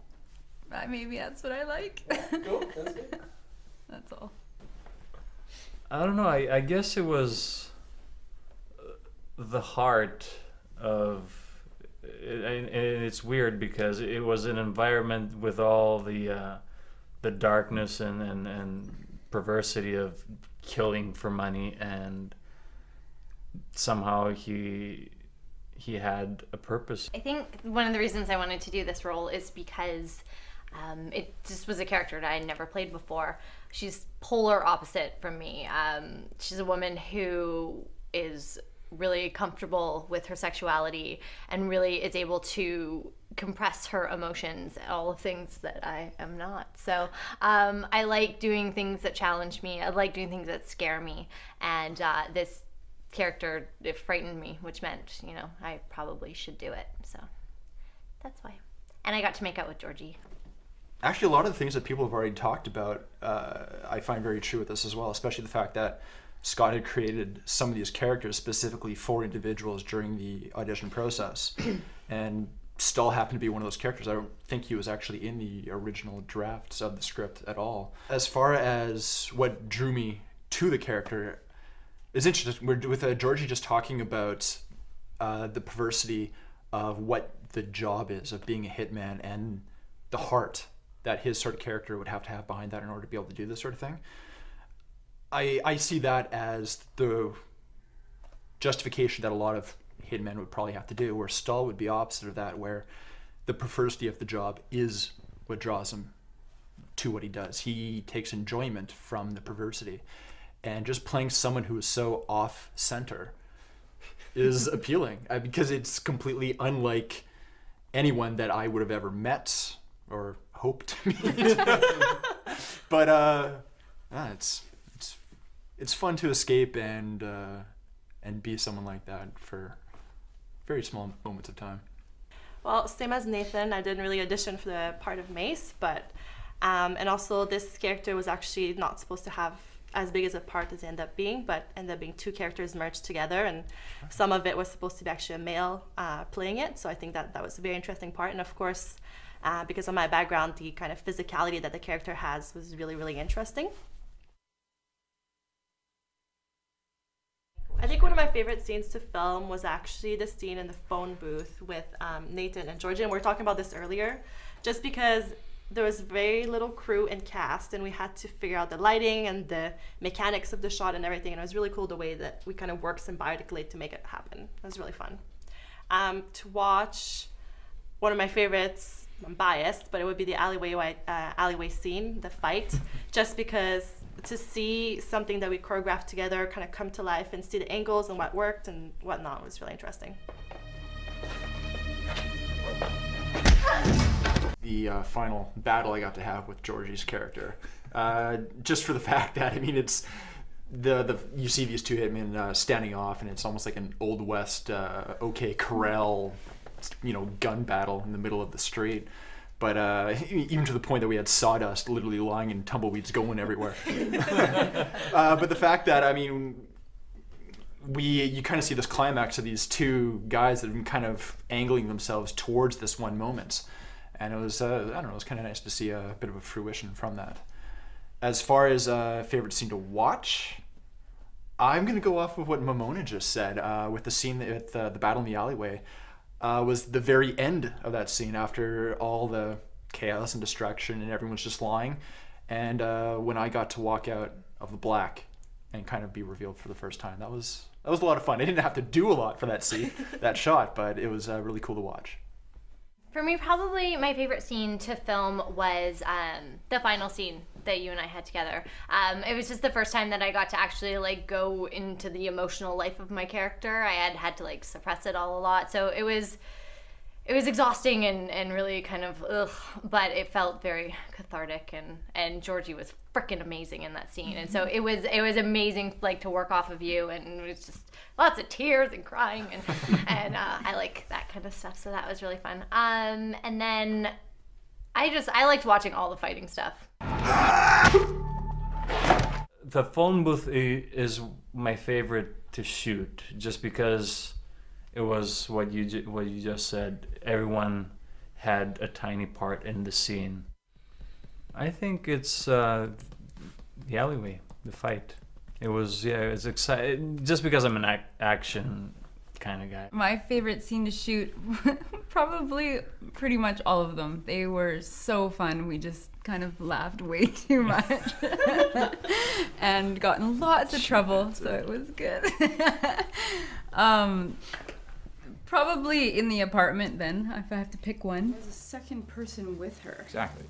Maybe that's what I like. Cool, that's good. That's all. I don't know. I guess it was the heart of, and it's weird because it was an environment with all the darkness and perversity of killing for money, and somehow he had a purpose. I think one of the reasons I wanted to do this role is because it just was a character that I had never played before. She's polar opposite from me. She's a woman who is really comfortable with her sexuality and really is able to compress her emotions, all the things that I am not. So I like doing things that challenge me. I like doing things that scare me. And this character, it frightened me, which meant, I probably should do it. So that's why. And I got to make out with Georgie. Actually, a lot of the things that people have already talked about, I find very true with this as well, especially the fact that Scott had created some of these characters specifically for individuals during the audition process. And Stull happened to be one of those characters. I don't think he was actually in the original drafts of the script at all. As far as what drew me to the character, it's interesting. We're with Georgie just talking about the perversity of what the job is of being a hitman and the heart that his sort of character would have to have behind that in order to be able to do this sort of thing. I see that as the justification that a lot of hitmen would probably have to do, where Stull would be opposite of that, where the perversity of the job is what draws him to what he does. He takes enjoyment from the perversity. And just playing someone who is so off-center is appealing, because it's completely unlike anyone that I would have ever met or hoped to meet. But it's fun to escape and be someone like that for very small moments of time. Well, same as Nathan, I didn't really audition for the part of Mace, but and also this character was actually not supposed to have as big as a part as it ended up being, but ended up being two characters merged together, and some of it was supposed to be actually a male playing it, so I think that was a very interesting part. And of course, because of my background, the kind of physicality that the character has was really, really interesting. I think one of my favorite scenes to film was actually the scene in the phone booth with Nathan and Georgia, and we were talking about this earlier, just because there was very little crew and cast, and we had to figure out the lighting and the mechanics of the shot and everything, and it was really cool the way that we kind of worked symbiotically to make it happen. It was really fun. To watch, one of my favorites, I'm biased, but it would be the alleyway scene, the fight, just because to see something that we choreographed together kind of come to life and see the angles and what worked and whatnot was really interesting. The final battle I got to have with Georgie's character, just for the fact that, I mean, it's you see these two hitmen standing off, and it's almost like an Old West OK Corral, gun battle in the middle of the street. But even to the point that we had sawdust literally lying in tumbleweeds going everywhere. But the fact that, I mean, you kind of see this climax of these two guys that have been kind of angling themselves towards this one moment. And it was, I don't know, it was kind of nice to see a bit of a fruition from that. As far as favorite scene to watch, I'm going to go off of what Momona just said with the scene with the battle in the alleyway. Was the very end of that scene after all the chaos and destruction and everyone's just lying. And when I got to walk out of the black and kind of be revealed for the first time, that was a lot of fun. I didn't have to do a lot for that scene, that shot, but it was really cool to watch. For me, probably my favorite scene to film was the final scene that you and I had together. It was just the first time that I got to actually like go into the emotional life of my character. I had to like suppress it all a lot, so it was exhausting and really kind of ugh, but it felt very cathartic, and Georgie was freaking amazing in that scene, and so it was amazing like to work off of you, and it was just lots of tears and crying and I like that kind of stuff, so that was really fun. And then I liked watching all the fighting stuff. The phone booth is my favorite to shoot, just because it was what you just said. Everyone had a tiny part in the scene. I think it's the alleyway, the fight. It was exciting, just because I'm an action kind of guy. My favorite scene to shoot, probably pretty much all of them. They were so fun. We just kind of laughed way too much and got in lots of trouble, so it was good. Probably in the apartment then, if I have to pick one. There's a second person with her. Exactly.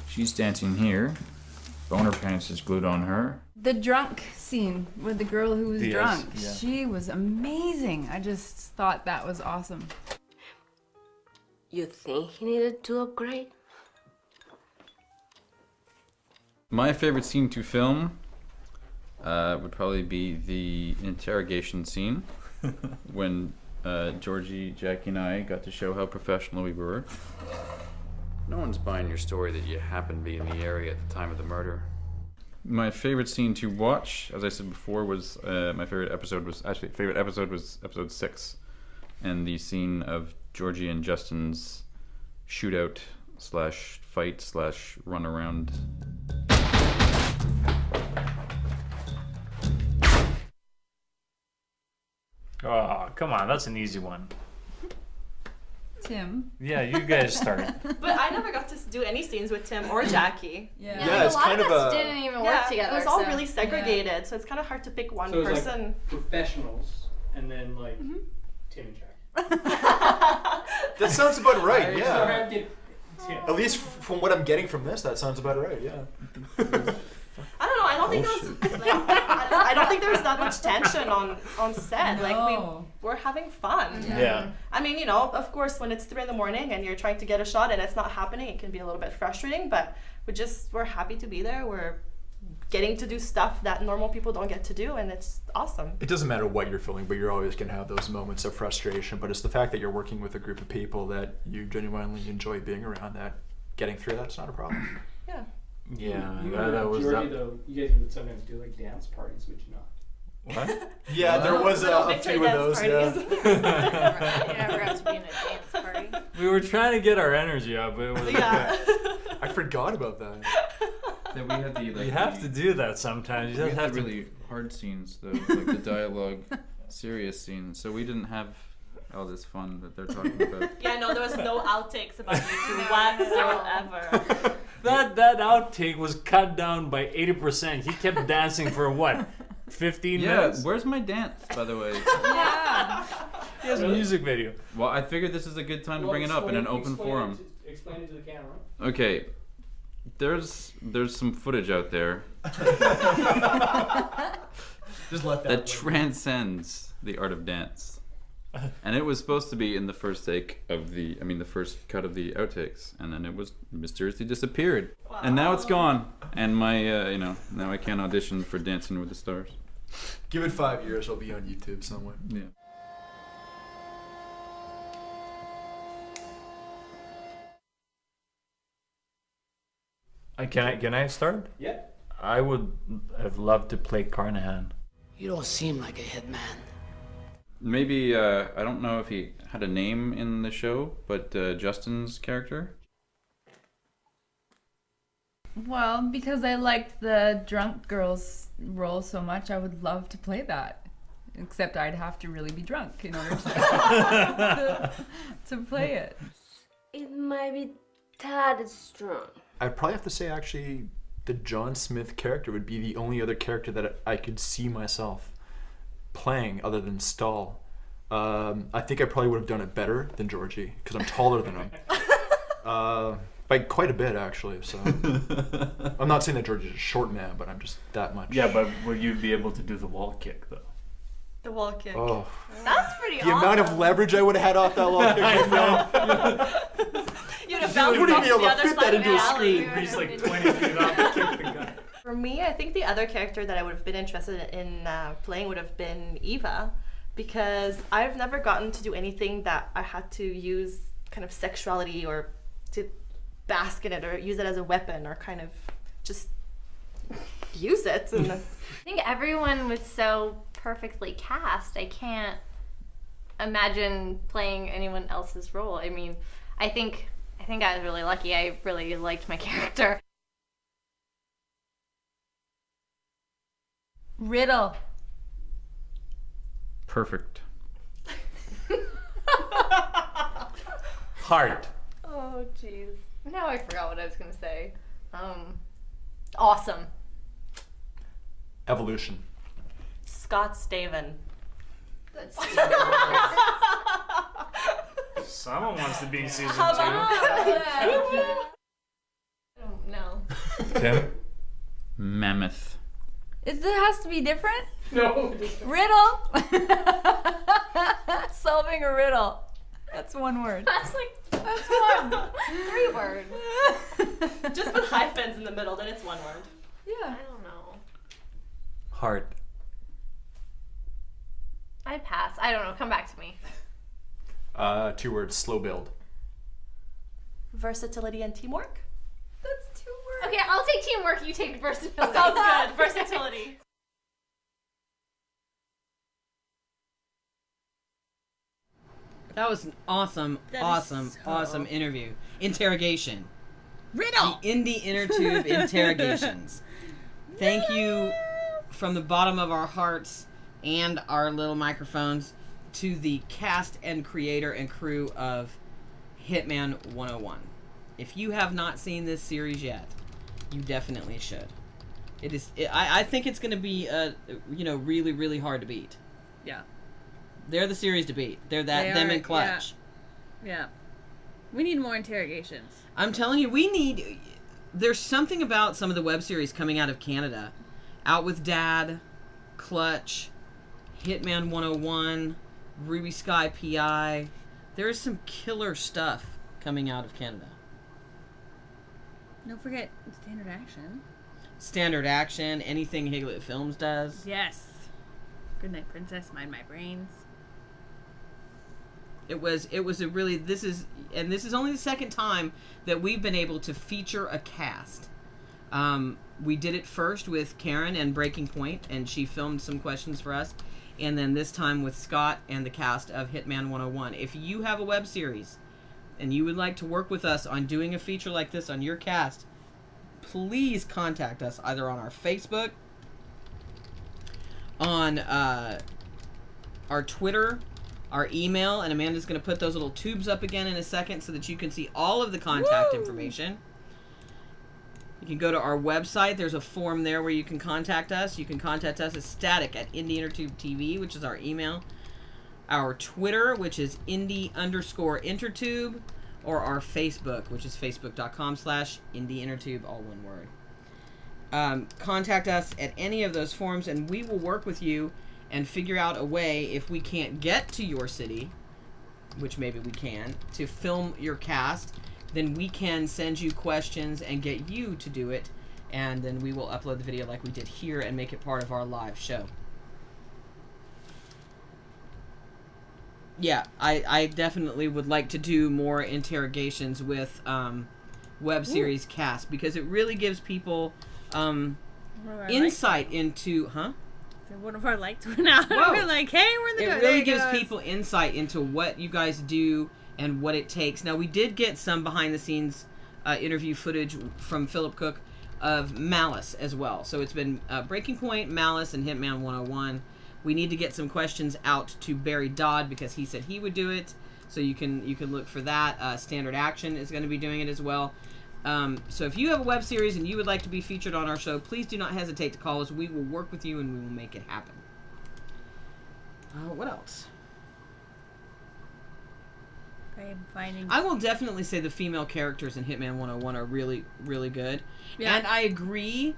She's dancing here. Boner pants is glued on her. The drunk scene with the girl who was drunk. Yeah. She was amazing. I just thought that was awesome. You think he needed to upgrade? My favorite scene to film would probably be the interrogation scene when Georgie, Jackie, and I got to show how professional we were. No one's buying your story that you happened to be in the area at the time of the murder. My favorite scene to watch, as I said before, was my favorite episode was episode 6, and the scene of Georgie and Justin's shootout / fight / run around. Oh, come on, that's an easy one. Tim. Yeah, you guys start. But I never got to do any scenes with Tim or Jackie. Yeah, it's kind of a... didn't even work together. It was all so. really segregated, so it's kind of hard to pick one person. Like professionals, and then like Tim and Jackie. That sounds about right, yeah. Tim. At least from what I'm getting from this, that sounds about right, yeah. I don't know. I don't think I don't think there was that much tension on set. No. Like we're having fun. Yeah. I mean, of course, when it's 3 a.m. and you're trying to get a shot and it's not happening, it can be a little bit frustrating. But we're happy to be there. We're getting to do stuff that normal people don't get to do, and it's awesome. It doesn't matter what you're filming, but you're always going to have those moments of frustration. But it's the fact that you're working with a group of people that you genuinely enjoy being around, that getting through that's not a problem. Yeah. Yeah, that was that. Though, you guys would sometimes do like dance parties, would you not? What? Yeah, there was a few of those. Yeah. You never got to be in a dance party. We were trying to get our energy up, but it was I forgot about that. Then we had the you have to do that sometimes. You we just had have the to really hard scenes though, like the dialogue, serious scenes. So we didn't have all this fun that they're talking about. Yeah, no, there was no outtakes about you two whatsoever. That outtake was cut down by 80%. He kept dancing for what, 15 minutes? Yeah, where's my dance, by the way? Yeah. He has a music video. Well, I figured this is a good time to bring it up in an open forum. Explain it to the camera. Okay, There's some footage out there Just let that transcends the art of dance. And it was supposed to be in the first take of the first cut of the outtakes, and then it was mysteriously disappeared. Wow. And now it's gone. And my, now I can't audition for Dancing with the Stars. Give it 5 years, it'll be on YouTube somewhere. Yeah. Can I start? Yeah. I would have loved to play Carnahan. You don't seem like a hitman. Maybe, I don't know if he had a name in the show, but Justin's character? Well, because I liked the drunk girl's role so much, I would love to play that. Except I'd have to really be drunk in order to play it. It might be tad strong. I'd probably have to say, actually, the John Smith character would be the only other character that I could see myself playing other than Stahl. I think I probably would have done it better than Georgie, because I'm taller than him. By quite a bit, actually. So I'm not saying that Georgie's a short man, but I'm just that much. Yeah, but will you be able to do the wall kick, though? The wall kick. Oh. That's pretty The amount of leverage I would have had off that wall kick. You'd have bounced wouldn't off be to able the to other fit that side of into the a alley. screen. He's like 20 feet off to kick the guy. For me, I think the other character that I would have been interested in playing would have been Eva, because I've never gotten to do anything that I had to use kind of sexuality or to bask in it or use it as a weapon or kind of just use it. And I think everyone was so perfectly cast. I can't imagine playing anyone else's role. I mean, I think I was really lucky. I really liked my character. Riddle. Perfect. Heart. Oh, jeez. Now I forgot what I was gonna say. Awesome. Evolution. Scott Staven. That's Someone wants to be in season 2. I don't know. Tim? Mammoth. It has to be different? No. Riddle. Solving a riddle. That's one word. That's one. 3 words. Just put hyphens in the middle, then it's one word. Yeah. I don't know. Heart. I pass. I don't know. Come back to me. 2 words, slow build. Versatility and teamwork? That's 2 words. Okay, I'll take teamwork. You take versatility. Sounds good. Versatility. That was an awesome interview. Interrogation. Riddle! The Indie Intertube interrogations. Thank you from the bottom of our hearts and our little microphones to the cast and creator and crew of Hitman 101. If you have not seen this series yet, you definitely should. I think it's going to be really, really hard to beat. Yeah. They're the series to beat. Them and Clutch. Yeah. We need more interrogations. I'm telling you, there's something about some of the web series coming out of Canada. Out with Dad, Clutch, Hitman 101, Ruby Sky PI. There's some killer stuff coming out of Canada. Don't forget Standard Action. Standard Action, anything Higlet Films does. Yes. Goodnight Princess, Mind My Brains. It was a really, this is only the second time that we've been able to feature a cast. We did it first with Karen and Breaking Point, and she filmed some questions for us. And then this time with Scott and the cast of Hitman 101. If you have a web series and you would like to work with us on doing a feature like this on your cast, please contact us either on our Facebook, on our Twitter, our email, and Amanda's going to put those little tubes up again in a second so that you can see all of the contact information. You can go to our website. There's a form there where you can contact us. You can contact us at static@indie_intertube.tv, which is our email. Our Twitter, which is indie_intertube, or our Facebook, which is facebook.com/IndieIntertube, all one word. Contact us at any of those forums, and we will work with you and figure out a way, if we can't get to your city, which maybe we can, to film your cast, then we can send you questions and get you to do it, and then we will upload the video like we did here and make it part of our live show. Yeah, I definitely would like to do more interrogations with web series cast, because it really gives people insight into... Huh? One of our lights went out. Whoa. We're like, hey, we're in the It really gives people insight into what you guys do and what it takes. Now, we did get some behind-the-scenes interview footage from Philip Cook of Malice as well. So it's been Breaking Point, Malice, and Hitman 101. We need to get some questions out to Barry Dodd, because he said he would do it. So you can look for that. Standard Action is going to be doing it as well. So if you have a web series and you would like to be featured on our show, please do not hesitate to call us. We will work with you and we will make it happen. What else? I will definitely say the female characters in Hitman 101 are really, really good. Yeah. And I agree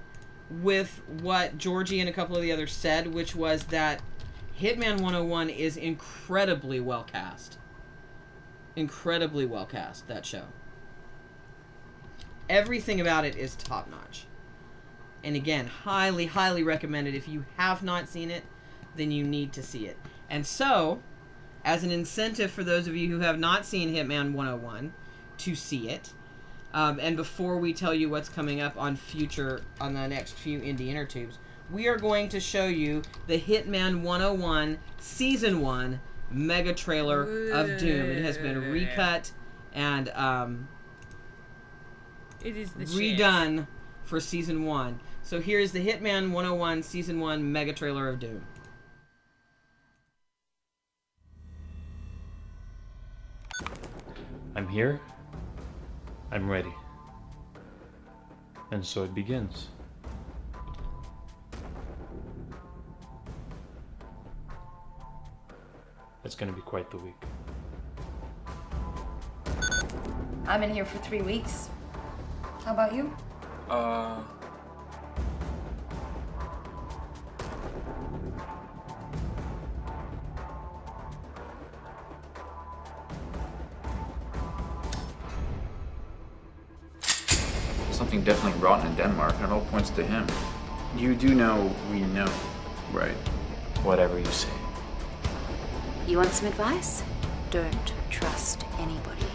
with what Georgie and a couple of the others said, which was that Hitman 101 is incredibly well cast. Incredibly well cast, that show. Everything about it is top-notch. And again, highly, highly recommended. If you have not seen it, then you need to see it. And so, as an incentive for those of you who have not seen Hitman 101 to see it, and before we tell you what's coming up on the next few Indie Intertubes, we are going to show you the Hitman 101 Season 1 mega trailer of Doom. It has been recut and it is the redone for Season 1. So here's the Hitman 101 Season 1 mega trailer of Doom. I'm here. I'm ready. And so it begins. It's gonna be quite the week. I'm in here for 3 weeks. How about you? Something definitely rotten in Denmark, and it all points to him. You do know we know, right? Whatever you say. You want some advice? Don't trust anybody.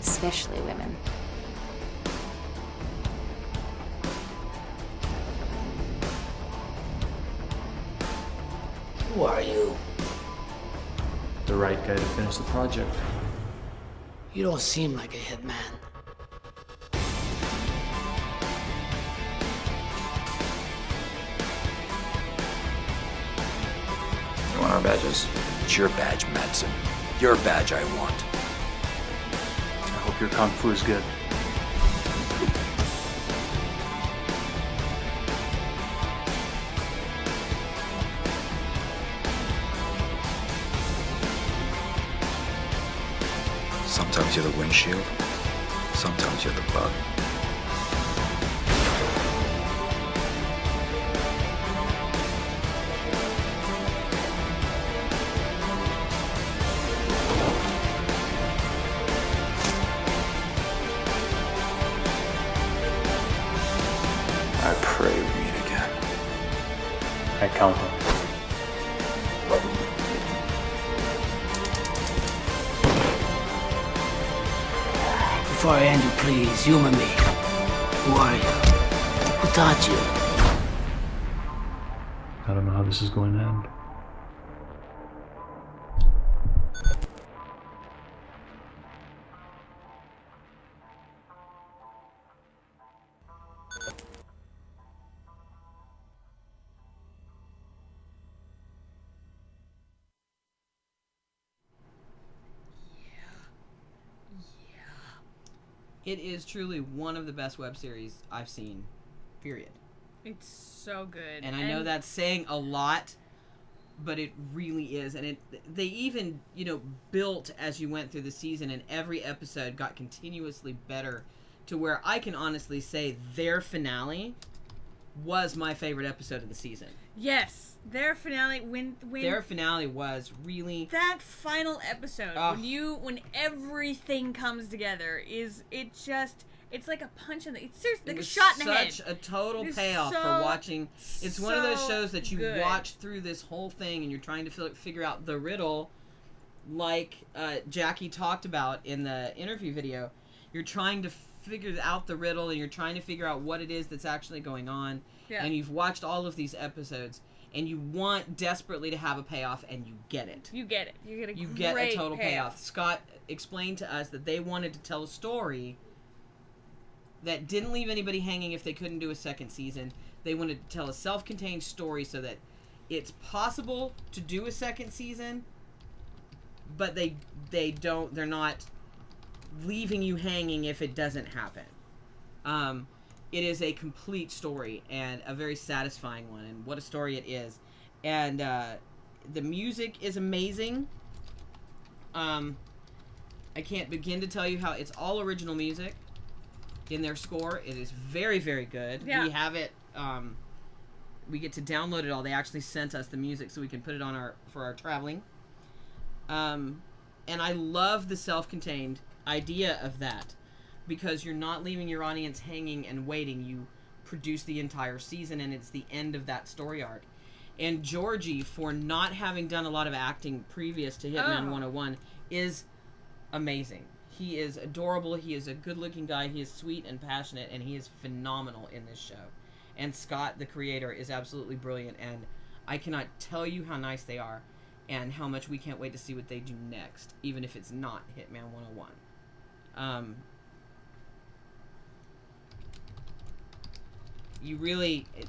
Especially women. Who are you? The right guy to finish the project. You don't seem like a hitman. You want our badges? It's your badge, Madsen. Your badge I want. I hope your kung fu is good. Sometimes you're the windshield, sometimes you're the bug. I pray we meet again. I count on it. Before I end you, please, humor me. Who are you? Who taught you? I don't know how this is going to end. It is truly one of the best web series I've seen, period. It's so good. And I know that's saying a lot, but it really is. And they even, built as you went through the season, and every episode got continuously better to where I can honestly say their finale was my favorite episode of the season. Yes, their finale when their finale was really that final episode when everything comes together it's like a punch in the it's seriously like a shot in the head. Such a total payoff for watching. It's one of those shows that you watch through this whole thing and you're trying to figure out the riddle, like Jackie talked about in the interview video. You're trying to figure out the riddle and you're trying to figure out what it is that's actually going on. Yeah. And you've watched all of these episodes and you want desperately to have a payoff, and you get it. You get it. You get a total payoff. Scott explained to us that they wanted to tell a story that didn't leave anybody hanging if they couldn't do a second season. They wanted to tell a self-contained story so that it's possible to do a second season, but they're not leaving you hanging if it doesn't happen. It is a complete story and a very satisfying one, and what a story it is. And the music is amazing. I can't begin to tell you how it's all original music in their score. It is very, very good. Yeah. We have it. We get to download it all. They actually sent us the music so we can put it on for our traveling. And I love the self-contained idea of that, because you're not leaving your audience hanging and waiting. You produce the entire season, and it's the end of that story arc. And Georgie, for not having done a lot of acting previous to Hitman 101, is amazing. He is adorable. He is a good-looking guy. He is sweet and passionate, and he is phenomenal in this show. And Scott, the creator, is absolutely brilliant, and I cannot tell you how nice they are and how much we can't wait to see what they do next, even if it's not Hitman 101.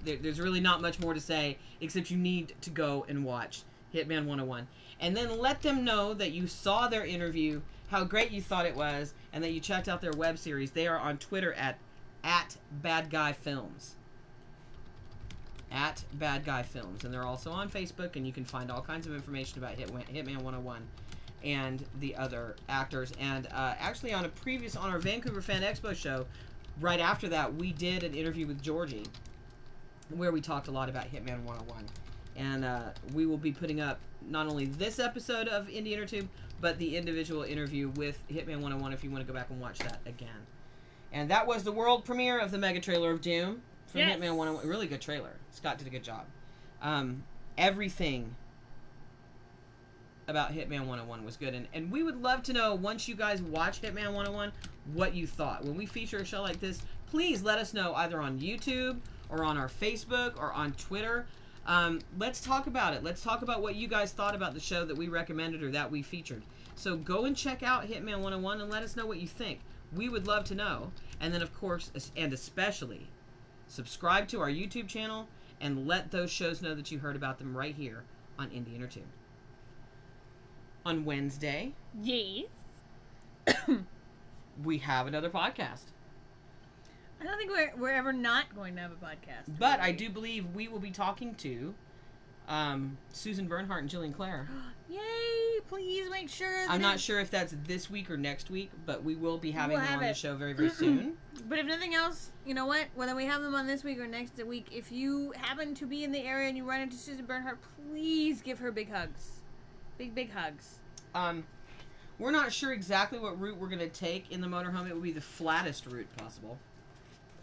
There's really not much more to say, except you need to go and watch Hitman 101. And then let them know that you saw their interview, how great you thought it was, and that you checked out their web series. They are on Twitter at BadGuyFilms. At BadGuyFilms. And they're also on Facebook, and you can find all kinds of information about Hitman 101 and the other actors. And actually on our Vancouver Fan Expo show, right after that, we did an interview with Georgie where we talked a lot about Hitman 101. And we will be putting up not only this episode of Indie Intertube, but the individual interview with Hitman 101 if you want to go back and watch that again. And that was the world premiere of the mega trailer of Doom from Hitman 101. Really good trailer. Scott did a good job. Everything about Hitman 101 was good. And we would love to know, once you guys watch Hitman 101, what you thought. When we feature a show like this, please let us know either on YouTube or on our Facebook or on Twitter. Let's talk about it. Let's talk about what you guys thought about the show that we recommended or that we featured. So go and check out Hitman 101 and let us know what you think. We would love to know. And then, of course, and especially, subscribe to our YouTube channel and let those shows know that you heard about them right here on Indie Intertube. On Wednesday, yes, we have another podcast. I don't think we're ever not going to have a podcast. But I do believe we will be talking to Susan Bernhardt and Jillian Clare. Yay! Please make sure. I'm not sure if that's this week or next week, but we will be having them on the show very, very soon. But if nothing else, you know what? Whether we have them on this week or next week, if you happen to be in the area and you run into Susan Bernhardt, please give her big hugs. Big hugs. We're not sure exactly what route we're going to take in the motorhome. It would be the flattest route possible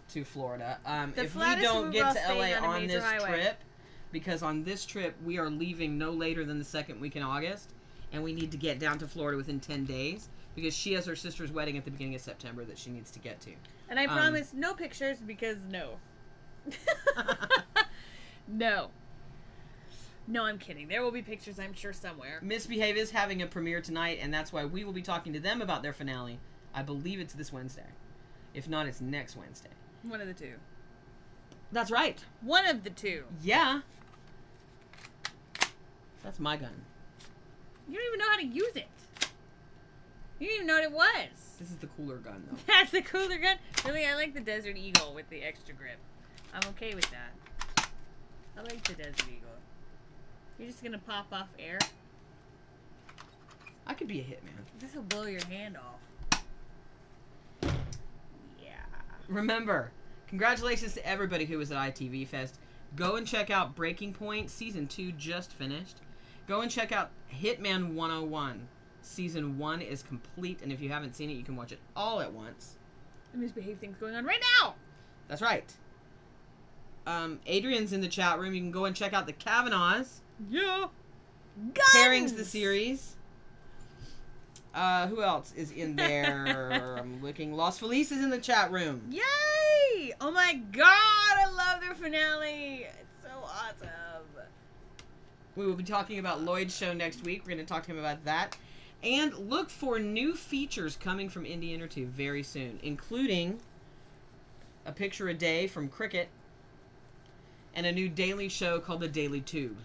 to Florida. If we don't get to LA on this trip, because on this trip we are leaving no later than the second week in August, and we need to get down to Florida within 10 days because she has her sister's wedding at the beginning of September that she needs to get to. And I promise no pictures because no. No. No, I'm kidding. There will be pictures, I'm sure, somewhere. Misbehave is having a premiere tonight, and that's why we will be talking to them about their finale. I believe it's this Wednesday. If not, it's next Wednesday. One of the two. That's right. One of the two. Yeah. That's my gun. You don't even know how to use it. You didn't even know what it was. This is the cooler gun, though. That's the cooler gun? Really, I like the Desert Eagle with the extra grip. I'm okay with that. I like the Desert Eagle. You're just gonna pop off air. I could be a hitman. This will blow your hand off. Yeah. Remember, congratulations to everybody who was at ITV Fest. Go and check out Breaking Point. Season 2 just finished. Go and check out Hitman 101. Season 1 is complete, and if you haven't seen it, you can watch it all at once. The misbehaved thing's going on right now! That's right. Adrian's in the chat room. You can go and check out the Kavanaughs. Yeah. Pairings the series. Who else is in there? I'm looking. Los Feliz is in the chat room. Yay! Oh my god, I love their finale. It's so awesome. We will be talking about Lloyd's show next week. We're going to talk to him about that. And look for new features coming from Indie Intertube very soon, including a picture a day from Cricket and a new daily show called The Daily Tube.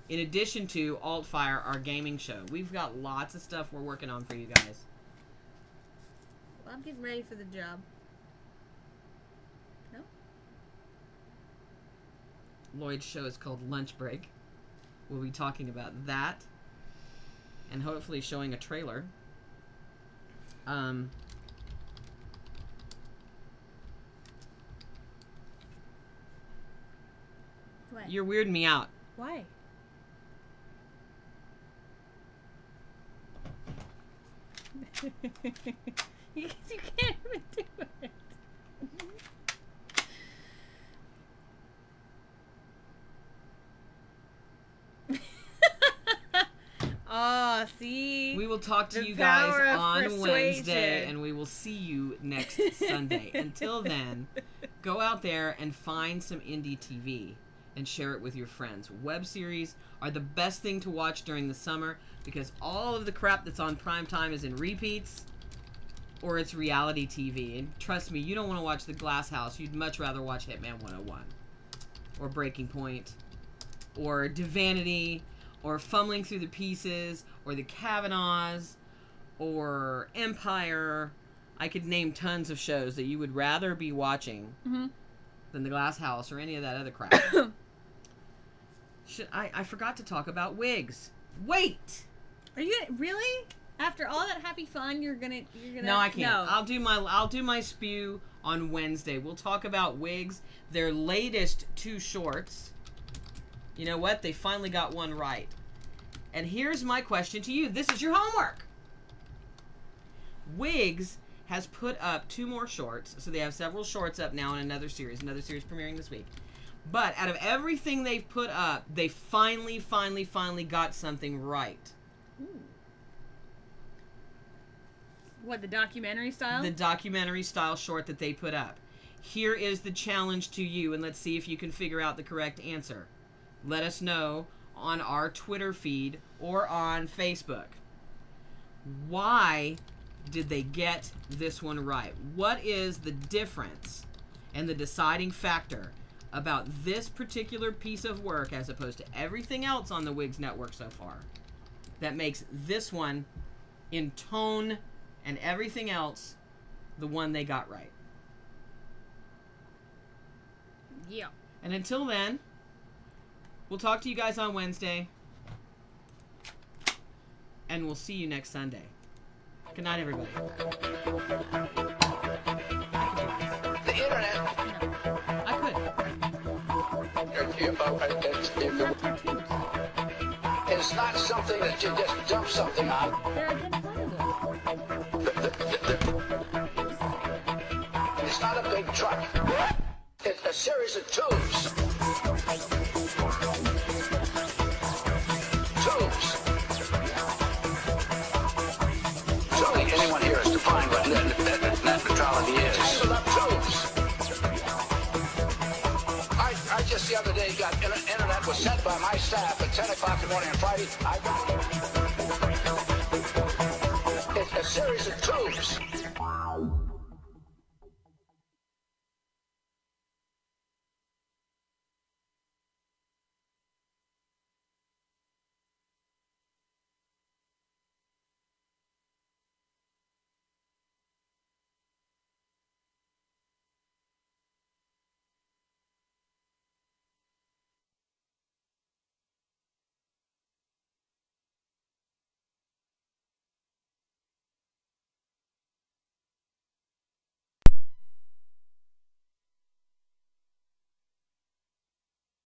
In addition to Altfire, our gaming show. We've got lots of stuff we're working on for you guys. Well, I'm getting ready for the job. No? Lloyd's show is called Lunch Break. We'll be talking about that. And hopefully showing a trailer. What? You're weirding me out. Why? You can't even do it. Oh, see? We will talk to The you guys power of on persuasion. Wednesday, and we will see you next Sunday. Until then, go out there and find some indie TV and share it with your friends. Web series are the best thing to watch during the summer because all of the crap that's on primetime is in repeats or it's reality TV. And trust me, you don't want to watch The Glass House. You'd much rather watch Hitman 101 or Breaking Point or Divinity or Fumbling Through the Pieces or The Kavanaughs or Empire. I could name tons of shows that you would rather be watching than The Glass House or any of that other crap. I forgot to talk about wigs. Wait! Are you really? After all that happy fun, you're gonna No, I can't. No. I'll do my spew on Wednesday. We'll talk about wigs, their latest 2 shorts. You know what? They finally got one right. And here's my question to you. This is your homework. Wigs has put up 2 more shorts. So they have several shorts up now in another series premiering this week. But out of everything they've put up, they finally got something right. Ooh. What, the documentary style? The documentary style short that they put up. Here is the challenge to you, and let's see if you can figure out the correct answer. Let us know on our Twitter feed or on Facebook. Why did they get this one right? What is the difference and the deciding factor about this particular piece of work as opposed to everything else on the Wigs Network so far that makes this one in tone and everything else the one they got right? Yeah. And until then, we'll talk to you guys on Wednesday. And we'll see you next Sunday. Good night, everybody. The internet. I could. It's not something that you just dump something on. It's not a big truck. It's a series of tubes. I don't think anyone here has defined what net neutrality is. Tangled up tubes. I just the other day got internet was sent by my staff at 10 o'clock in the morning on Friday. I got it. It's a series of tubes.